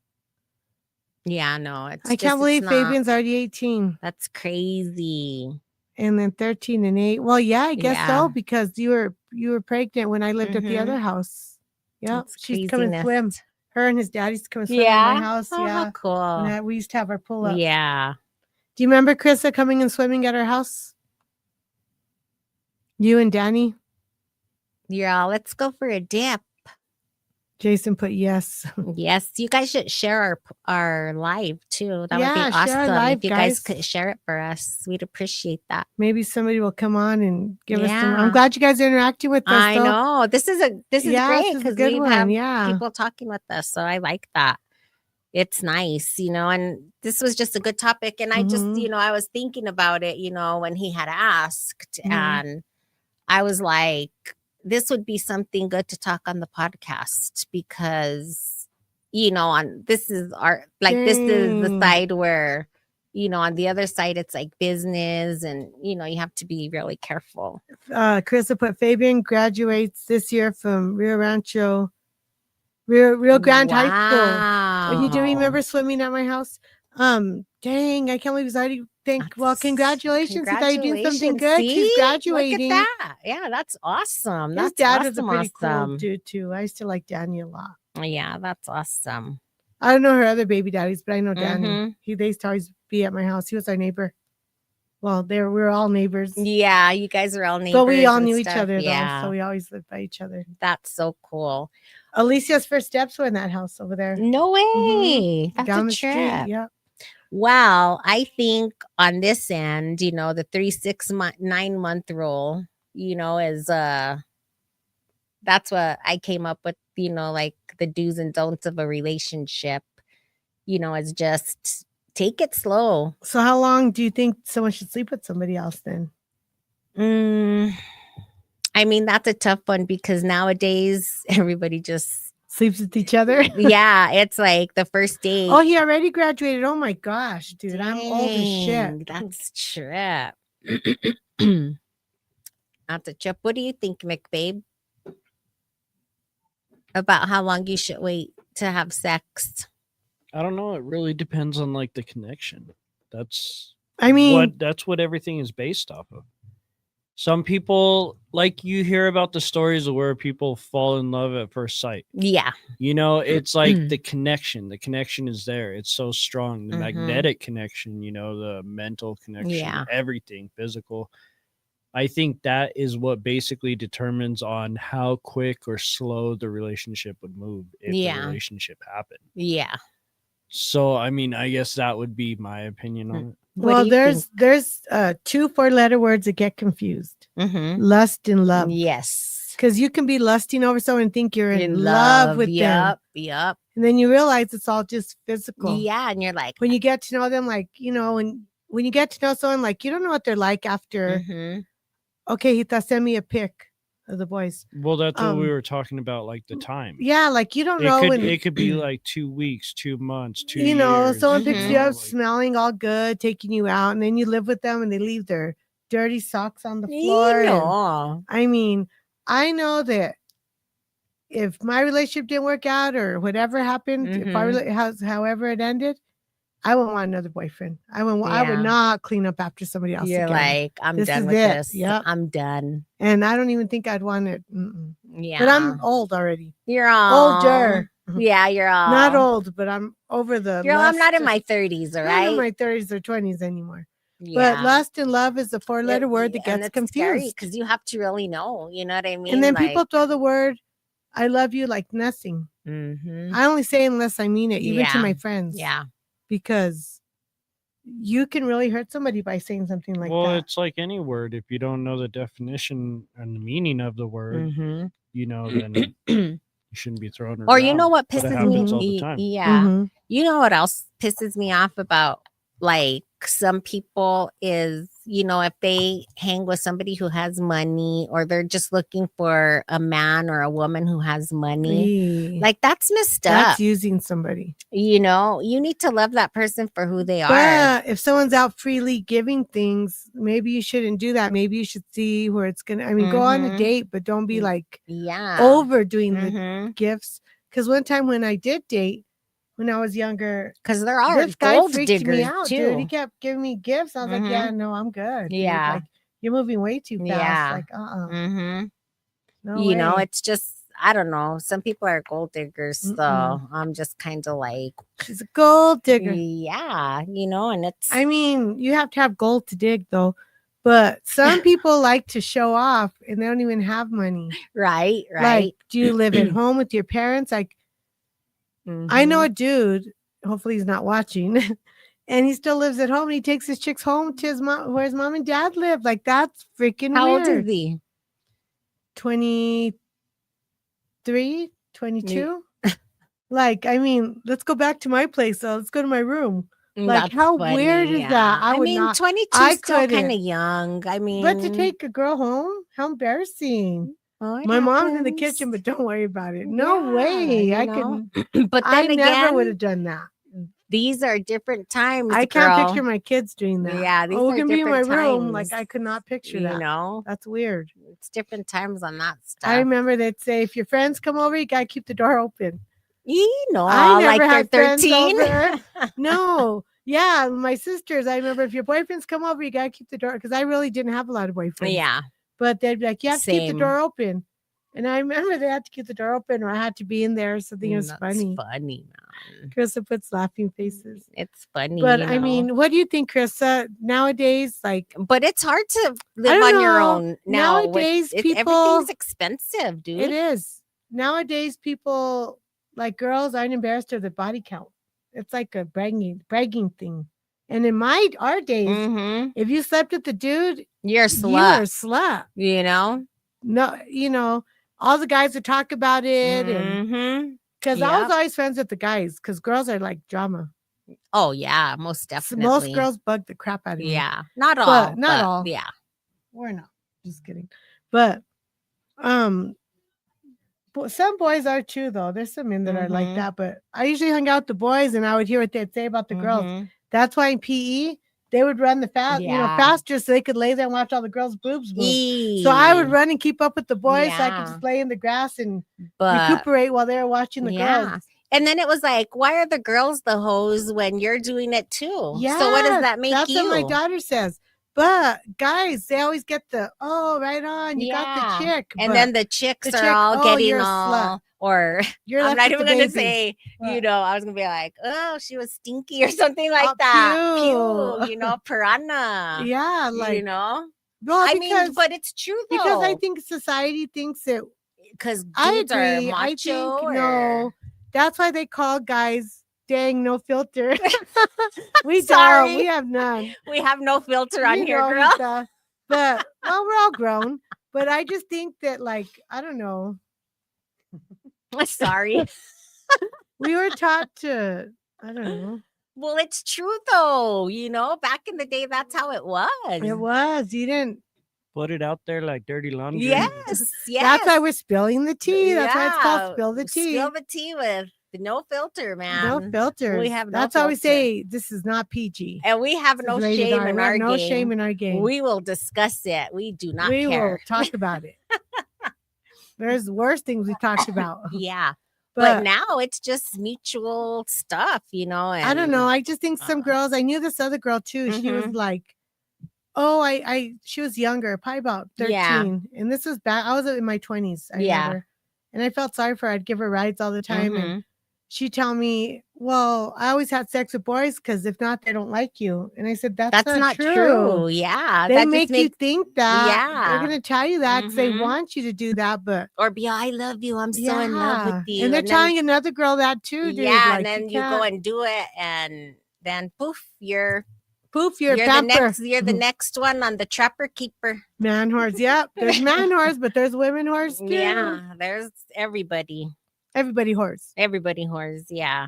Yeah, no, it's I just, can't it's believe not. Fabian's already 18. That's crazy. And then 13 and 8. Well, yeah, I guess Yeah. so, because you were pregnant when I lived at the other house. Yeah, It's she's come and swim. craziness. Her and his daddy's come and swim in Yeah. my house. Oh, Yeah, how cool. and we used to have our pull up. Yeah. Do you remember Krista coming and swimming at our house? You and Danny? Yeah, let's go for a dip. Jason put yes. Yes, you guys should share our live too. That would Yeah, be share our awesome live, if you guys guys. could share it for us. We'd appreciate that. Maybe somebody will come on and give us some. Yeah. I'm glad you guys are interacting with us. I though. know this is Yeah, great this is a because good we one. have Yeah. people talking with us, so I like that. It's nice, and this was just a good topic. And I just, Mhm. I was thinking about it, when he had asked, Mhm. and I was like, this would be something good to talk on the podcast because, this is this is the Dang. side where, on the other side, it's like business and, you have to be really careful. Krista put Fabian graduates this year from Rio Grande High School. And you do remember swimming at my house? Dang, I can't believe he's already congratulations. He's already doing something good. See? He's graduating. Look at that. Yeah, that's awesome. His That's dad awesome, is a pretty cool awesome. dude too. I used to like Danny a lot. Yeah, that's awesome. I don't know her other baby daddies, but I know Danny. Mhm. They used to always be at my house. He was our neighbor. Well, we were all neighbors. Yeah, you guys are all neighbors. But we all and knew each stuff. other Yeah, though, so we always lived by each other. that's so cool. Alicia's first steps were in that house over there. No way. That's Down a the trip. street. Yeah. Well, I think on this end, the 3, 6, 9 month rule, is that's what I came up with, like the do's and don'ts of a relationship, is just take it slow. So how long do you think someone should sleep with somebody else then? I mean, that's a tough one because nowadays everybody just sleeps with each other. Yeah, it's like the first date. Oh, he already graduated. Oh my gosh, dude. Dang, I'm old as shit. That's trip. That's a trip. What do you think, McBabe? About how long you should wait to have sex? I don't know. It really depends on the connection. That's what everything is based off of. Some people, you hear about the stories of where people fall in love at first sight. Yeah. It's like the connection. The connection is there. It's so strong. The Mhm. magnetic connection, the mental connection, Yeah. everything, physical. I think that is what basically determines on how quick or slow the relationship would move if the relationship happened. Yeah. So, I mean, I guess that would be my opinion on it. Well, there's 2 4-letter words that get confused. Mm-hmm. Lust and love. Yes. Because you can be lusting over someone and think you're in love with them. Yep. And then you realize it's all just physical. Yeah. And you're like, when you get to know them, when you get to know someone, you don't know what they're like after. Mm-hmm. Okay, Hita, send me a pic of the boys. Well, that's what we were talking about, the time. Yeah, you don't know. It could be 2 weeks, 2 months, 2 years. Someone picks you up smelling all good, taking you out, and then you live with them and they leave their dirty socks on the floor. I mean, I know that if my relationship didn't work out or whatever happened, if however it ended, I wouldn't want another boyfriend. I would not clean up after somebody else. You're again. like, I'm done with this. Yep. I'm done. And I don't even think I'd want it. Yeah. But I'm old already. You're all older. Yeah, you're all not old, but I'm over the. I'm not in my 30s, all right? Not in my 30s or 20s anymore. Yeah. But lust and love is a 4-letter word that gets confused because you have to really know. You know what I mean? And then people throw the word "I love you" like nothing. Mm-hmm. I only say unless I mean it, even to my friends. Yeah. Because you can really hurt somebody by saying something like that. Well, it's like any word. If you don't know the definition and the meaning of the word, then you shouldn't be throwing it around. Or you know what pisses me all the time. You know what else pisses me off about some people is, if they hang with somebody who has money, or they're just looking for a man or a woman who has money, like that's messed up. That's using somebody. You need to love that person for who they are. But if someone's out freely giving things, maybe you shouldn't do that. Maybe you should see where it's gonna. I mean, go on a date, but don't be like overdoing the gifts. Because one time when I did date, when I was younger, because there are this guy gold freaked diggers me out, too. dude. He kept giving me gifts. I was like, yeah, no, I'm good. Yeah, like, you're moving way too fast. Yeah, like no way. It's just, I don't know. Some people are gold diggers, so I'm just kind of like, she's a gold digger. Yeah, and it's. I mean, you have to have gold to dig, though. But some people like to show off, and they don't even have money. Right. Like, do you live at home with your parents? Like, I know a dude. Hopefully, he's not watching. And he still lives at home. And he takes his chicks home to his mom, where his mom and dad live. Like, that's freaking weird. How old is he? 23, 22. Like, I mean, let's go back to my place. So let's go to my room. Like, that's how funny, weird is that? I mean, 22 is still kind of young. I mean, but to take a girl home, how embarrassing. My mom's in the kitchen, but don't worry about it. No way. I couldn't. But then I never would have done that. These are different times. I can't picture my kids doing that. Yeah, these we're are gonna be in my different room. times. Like, I could not picture that. That's weird. It's different times on that stuff. I remember they'd say, if your friends come over, you gotta keep the door open. I never had 13. No. Yeah, my sisters, I remember, if your boyfriends come over, you gotta keep the door, because I really didn't have a lot of boyfriends. Yeah. But they'd be like, you have to keep the door open. And I remember they had to keep the door open, or I had to be in there. So it was funny. Funny, man. Krista puts laughing faces. It's funny. But I mean, what do you think, Krista? Nowadays, like, but it's hard to live on your own now. Nowadays, people, everything's expensive, dude. It is. Nowadays, people, like, girls aren't embarrassed of the body count. It's like a bragging thing. And in our days, if you slept with the dude, you're a slut. You're a slut. No, all the guys would talk about it. Because I was always friends with the guys, because girls are like drama. Oh, yeah, most definitely. Most girls bug the crap out of me. Yeah, not all. Not all. Yeah. We're not. Just kidding. But some boys are too, though. There's some men that are like that. But I usually hung out with the boys, and I would hear what they'd say about the girls. That's why in PE, they would run the faster, so they could lay there and watch all the girls' boobs move. So I would run and keep up with the boys, so I could just lay in the grass and recuperate while they were watching the girls. And then it was like, why are the girls the hoes when you're doing it too? Yeah. So what does that make that's you? What my daughter says. But guys, they always get the, right on, you got the chick. And then the chicks are all getting all, or I'm not even going to say, I was going to be like, oh, she was stinky or something like that. Pew, piranha. Yeah, like, Well, I mean, but it's true though. Because I think society thinks that, because dudes are macho. No, that's why they call guys, dang, no filter. We don't. We have none. We have no filter on here, girl. But we're all grown. But I just think that, like, I don't know. Sorry. We were taught to, I don't know. Well, it's true though. Back in the day, that's how it was. It was. You didn't put it out there like dirty laundry. Yes. That's why we're spilling the tea. That's why it's called spill the tea. Spill the tea with no filter, man. No filter. We have. That's how we say this is not PG, and we have no shame in our game. No shame in our game. We will discuss it. We do not. We will talk about it. There's worse things we talked about. Yeah. But now it's just mutual stuff, And, I don't know. I just think some girls, I knew this other girl too. She was like, she was younger, probably about 13. Yeah. And this was back, I was in my 20s. I remember. And I felt sorry for her. I'd give her rides all the time. And she'd tell me, well, I always had sex with boys because if not, they don't like you. And I said, that's not true. Yeah. They make you think that. Yeah. They're going to tell you that because they want you to do that. But or be, I love you. I'm so in love with you. And they're telling another girl that too, dude. Yeah. Like, and then you go and do it. And then poof, you're the next one on the Trapper Keeper. Man whores. Yep. There's man whores, but there's women whores too. Yeah. There's everybody. Everybody whores. Everybody whores. Yeah.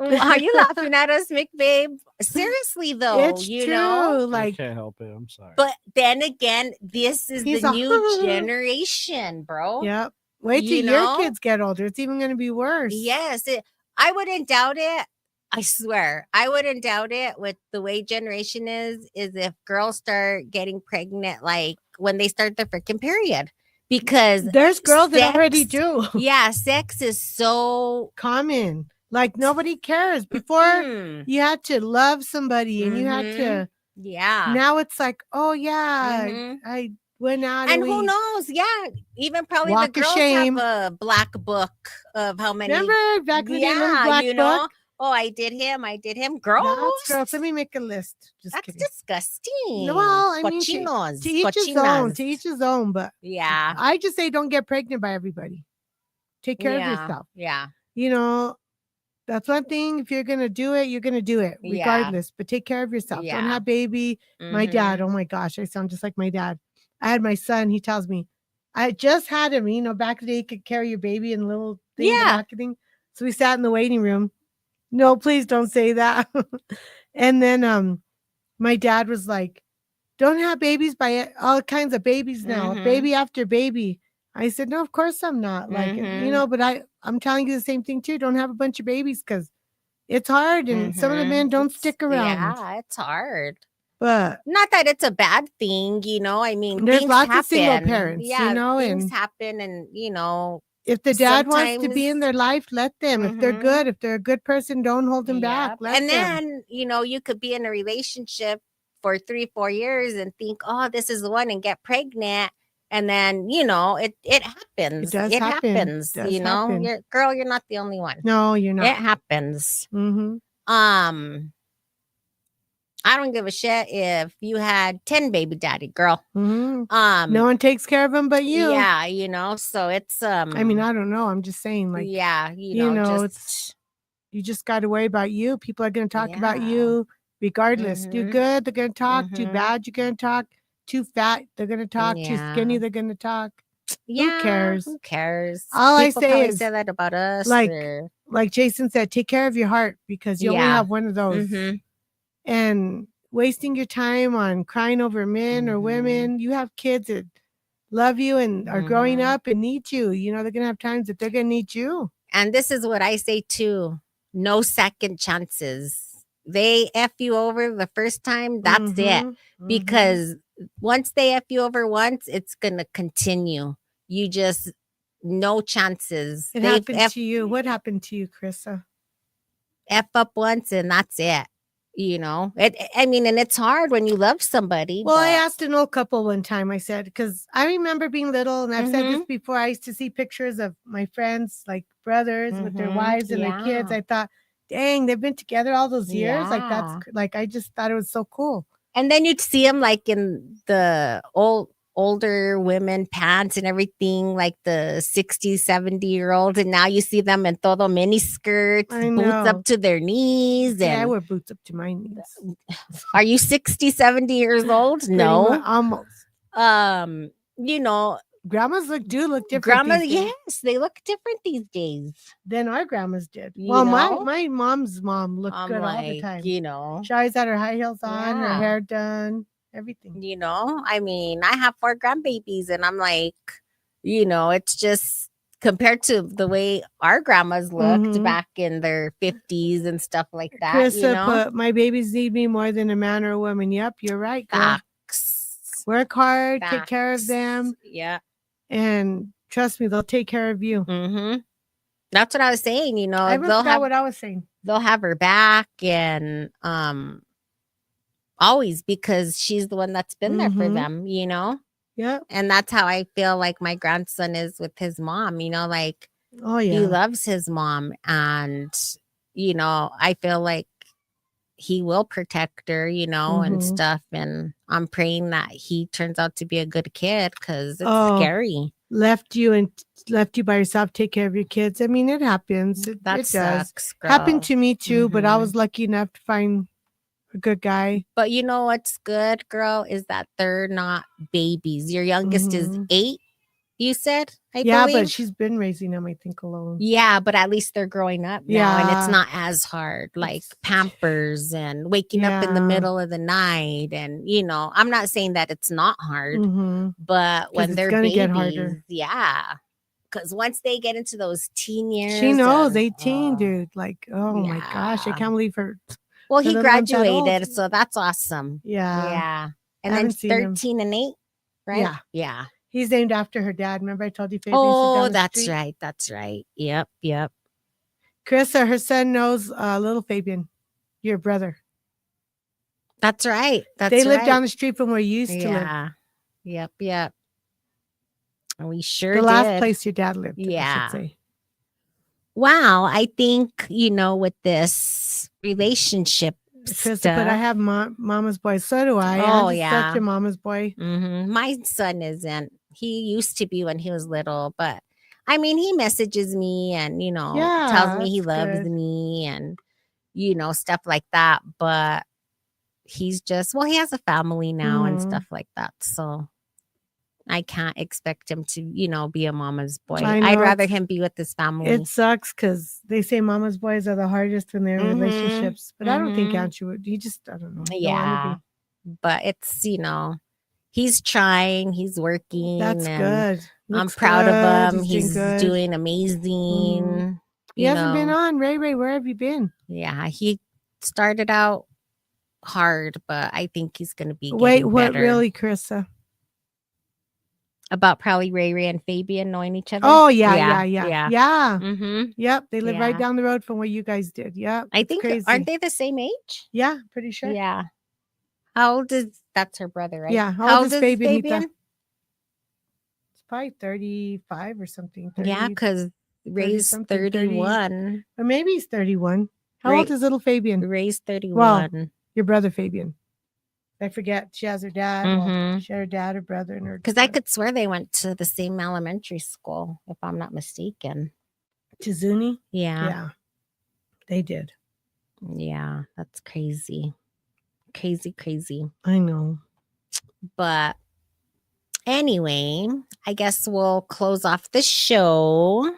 Are you laughing at us, McBabe? Seriously though, It's true. Like, I can't help it. I'm sorry. But then again, this is the new generation, bro. Yep. Wait till your kids get older. It's even going to be worse. Yes. I wouldn't doubt it. I swear, I wouldn't doubt it with the way generation is if girls start getting pregnant, like when they start their freaking period. Because there's girls that already do. Yeah, sex is so common. Like nobody cares. Before you had to love somebody and you had to. Yeah. Now it's like, oh yeah, I went out and who knows? Yeah, even probably the girls have a black book of how many. Remember back in the day, little black book? Oh, I did him. Girls. Girls. Let me make a list. That's kidding. Disgusting. Well, I mean, to each his own. To each his own. But yeah, I just say don't get pregnant by everybody. Take care of yourself. Yeah. You know, that's one thing. If you're gonna do it, you're gonna do it regardless. But take care of yourself. Don't have baby. My dad. Oh my gosh, I sound just like my dad. I had my son. He tells me, I just had him. You know, back in the day, you could carry your baby in little things. Yeah. So we sat in the waiting room. No, please don't say that. And then my dad was like, don't have babies by all kinds of babies now. Baby after baby. I said, no, of course I'm not. Like, you know, but I'm telling you the same thing too. Don't have a bunch of babies because it's hard and some of the men don't stick around. Yeah, it's hard. But not that it's a bad thing, you know. I mean, there's lots of single parents, you know, things happen, and you know, if the dad wants to be in their life, let them. If they're good, if they're a good person, don't hold them back. And then, you know, you could be in a relationship for 3-4 years and think, oh, this is the one, and get pregnant. And then, you know, it happens. It happens. You know, you're not the only one. No, you're not. It happens. I don't give a shit if you had 10 baby daddy, girl. No one takes care of them but you. Yeah, you know, so it's I mean, I don't know. I'm just saying, like, yeah, you know it's you just got to worry about you. People are going to talk about you regardless. Do good, they're going to talk. Do bad, you're going to talk. Too fat, they're going to talk. Too skinny, they're going to talk. Yeah, who cares? Who cares? All people I say is say that about us. Like Jason said, take care of your heart because you only have one of those. And wasting your time on crying over men or women, you have kids that love you and are growing up and need you. You know, they're going to have times that they're going to need you. And this is what I say too. No second chances. They F you over the first time, that's it. Because once they F you over once, it's going to continue. You just, no chances. It happened to you. What happened to you, Carissa? F up once and that's it. You know, I mean, and it's hard when you love somebody. Well, I asked an old couple one time, I said, because I remember being little, and I've said this before, I used to see pictures of my friends, like brothers with their wives and their kids. I thought, dang, they've been together all those years. Like, that's like, I just thought it was so cool. And then you'd see them like in the older women pants and everything, like the 60, 70-year-olds, and now you see them in todo mini skirts, boots up to their knees. Yeah, I wear boots up to my knees. Are you 60, 70 years old? No. Almost. You know, grandmas do look different. Grandmas, yes, they look different these days than our grandmas did. Well, my mom's mom looked good all the time. You know, she always had her high heels on, her hair done. Everything, you know. I mean, I have 4 grandbabies, and I'm like, you know, it's just compared to the way our grandmas looked back in their 50s and stuff like that. Chris, you know, my babies need me more than a man or a woman. Yep, you're right, girl. Facts. Work hard, take care of them. Yeah, and trust me, they'll take care of you. That's what I was saying. You know, I forgot what I was saying. They'll have her back, and always, because she's the one that's been there for them, you know? Yeah. And that's how I feel like my grandson is with his mom, you know, like, he loves his mom. And, you know, I feel like he will protect her, you know, and stuff. And I'm praying that he turns out to be a good kid, because it's scary. Left you by yourself, take care of your kids. I mean, it happens. It does. Sucks, girl. Happened to me too, but I was lucky enough to find a good guy. But you know what's good, girl, is that they're not babies. Your youngest is 8, you said? I Yeah, believe. but she's been raising them, I think, alone. Yeah, but at least they're growing up now, and it's not as hard, like Pampers and waking up in the middle of the night. And, I'm not saying that it's not hard, but when they're gonna babies, get harder. Yeah. Because once they get into those teen years. She knows, 18, dude. Like, oh my gosh, I can't believe her. Well, he graduated, so that's awesome. Yeah. Yeah. And then 13 and 8, right? Yeah. Yeah. He's named after her dad. Remember I told you Fabian? Oh, that's right. That's right. Yep. Carissa, her son knows little Fabian, your brother. That's right. They live down the street from where you used to live. Yep. And we sure the did. last place your dad lived. Yeah. I should say. Wow. I think, with this relationship Krista, stuff. but I have mama's boy. So do I. Oh, I'm such a mama's boy. My son isn't. He used to be when he was little, but I mean, he messages me and, tells me he loves me and, stuff like that. But he's just, he has a family now and stuff like that. So I can't expect him to, be a mama's boy. I'd rather him be with his family. It sucks because they say mama's boys are the hardest when they're in relationships. But I don't think Andrew would. He just, I don't know. Yeah. But it's, he's trying, he's working. That's good. I'm proud of him. He's doing amazing. He hasn't been on. Ray, where have you been? Yeah, he started out hard, but I think he's going to be getting Wait, what better. Really, Carissa? About probably Ray and Fabian knowing each other. Oh, yeah. Yep, they live right down the road from where you guys did. Yep. I think, aren't they the same age? Yeah, pretty sure. Yeah. How old is, that's her brother, right? Yeah. How old is Fabian? It's probably 35 or something. 30, yeah, because Ray's 31. Or maybe he's 31. How old is little Fabian? Ray's 31. Well, your brother Fabian. I forget. She has her dad. Well, she had her dad, her brother, and her. Because I could swear they went to the same elementary school, if I'm not mistaken. Chizuni? Yeah. Yeah. They did. Yeah, that's crazy. Crazy. I know. But anyway, I guess we'll close off the show.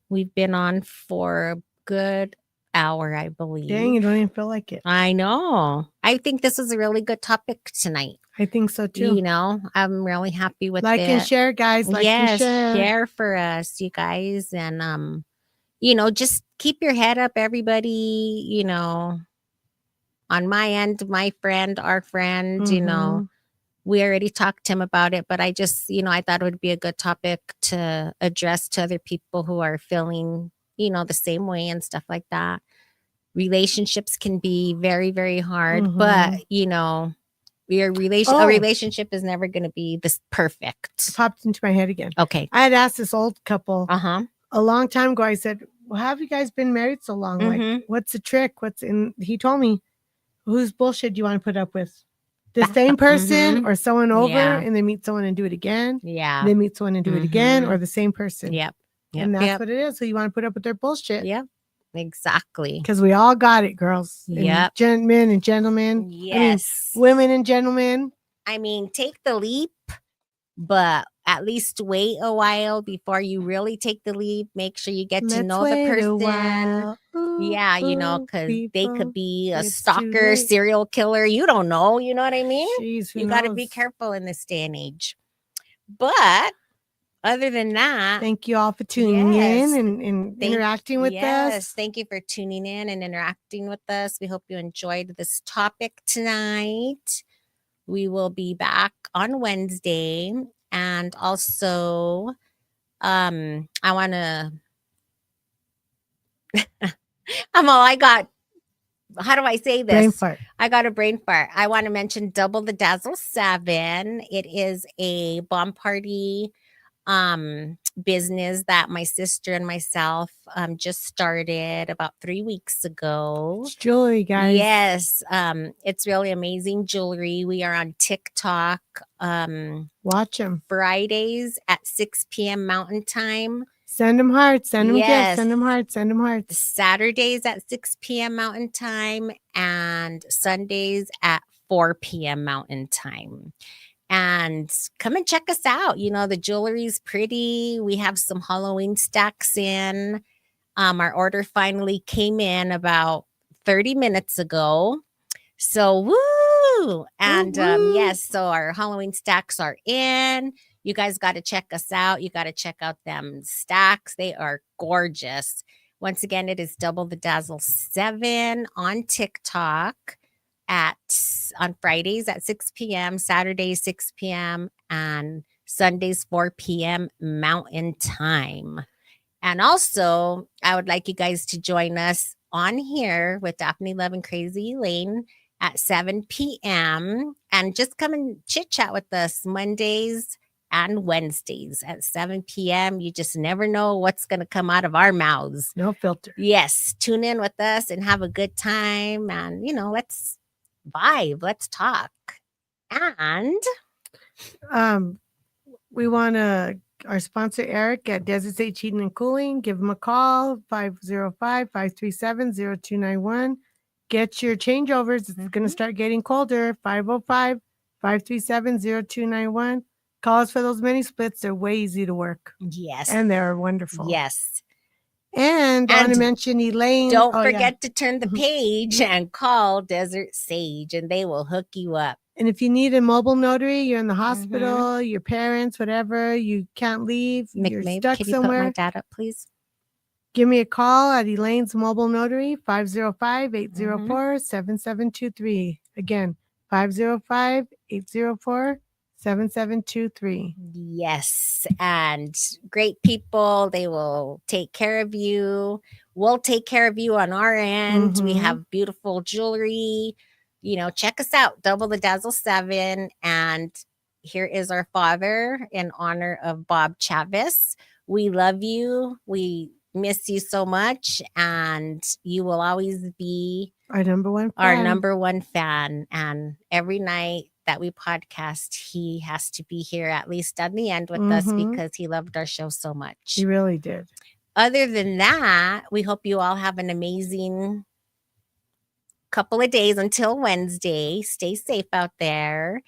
We've been on for a good hour, I believe. Dang, you don't even feel like it. I know. I think this was a really good topic tonight. I think so too. I'm really happy with it. Like and share, guys. Like and share for us, you guys. And just keep your head up, everybody, on my end, my friend, our friend, we already talked to him about it, but I just, I thought it would be a good topic to address to other people who are feeling, the same way and stuff like that. Relationships can be very, very hard, but, a relationship is never going to be this perfect. It popped into my head again. Okay. I had asked this old couple a long time ago. I said, well, how have you guys been married so long? Like, what's the trick? He told me, whose bullshit do you want to put up with? The same person or someone over and then meet someone and do it again? Yeah. Then meet someone and do it again, or the same person? Yep. And that's what it is. So you want to put up with their bullshit. Yep. Exactly. Because we all got it, girls. Yep. Men and gentlemen. Yes. Women and gentlemen. I mean, take the leap, but at least wait a while before you really take the leap. Make sure you get to know the person. Yeah, because they could be a stalker, serial killer. You don't know. You know what I mean? Jeez, you got to be careful in this day and age. But other than that, thank you all for tuning in and interacting with us. Yes, thank you for tuning in and interacting with us. We hope you enjoyed this topic tonight. We will be back on Wednesday. And also, I want to, how do I say this? Brain fart. I got a brain fart. I want to mention Double the Dazzle 7. It is a bomb party business that my sister and myself just started about 3 weeks ago. It's jewelry, guys. Yes. It's really amazing jewelry. We are on TikTok. Watch them. Fridays at 6 p.m. Mountain Time. Send them hearts. Send them gifts. Send them hearts. Send them hearts. Saturdays at 6 p.m. Mountain Time and Sundays at 4 p.m. Mountain Time. And come and check us out. You know, the jewelry's pretty. We have some Halloween stacks in. Our order finally came in about 30 minutes ago. So, woo! And yes, so our Halloween stacks are in. You guys got to check us out. You got to check out them stacks. They are gorgeous. Once again, it is Double the Dazzle 7 on TikTok on Fridays at 6 p.m., Saturdays 6 p.m., and Sundays 4 p.m. Mountain Time. And also, I would like you guys to join us on here with Daphne Love and Crazy Elaine at 7 p.m. and just come and chit chat with us Mondays and Wednesdays at 7 p.m. You just never know what's going to come out of our mouths. No filter. Yes. Tune in with us and have a good time. And, you know, let's vibe. Let's talk. And we want to, our sponsor, Eric at Desert State Heating and Cooling. Give him a call, 505-537-0291. Get your changeovers. It's going to start getting colder. 505-537-0291. Call us for those mini splits. They're way easy to work. Yes. And they're wonderful. Yes. And I want to mention Elaine. Don't forget to turn the page and call Desert Sage, and they will hook you up. And if you need a mobile notary, you're in the hospital, your parents, whatever, you can't leave, you're stuck can somewhere. You put my dad up, please? Give me a call at Elaine's Mobile Notary, 505-804-7723. Again, 505-804-7723. Yes. And great people. They will take care of you. We'll take care of you on our end. We have beautiful jewelry. You know, check us out, Double the Dazzle 7. And here is our father in honor of Bob Chavez. We love you. We miss you so much, and you will always be our number one fan. And every night that we podcast, he has to be here at least on the end with us because he loved our show so much. He really did. Other than that, we hope you all have an amazing couple of days until Wednesday. Stay safe out there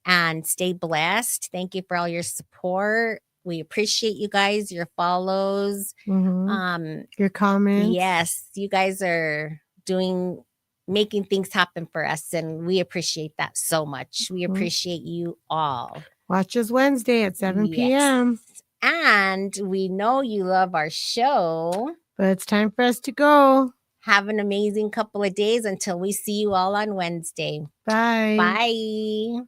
and stay blessed. Thank you for all your support. We appreciate you guys, your follows, your comments. Yes, you guys are making things happen for us, and we appreciate that so much. We appreciate you all. Watch us Wednesday at 7 p.m. And we know you love our show. But it's time for us to go. Have an amazing couple of days until we see you all on Wednesday. Bye. Bye.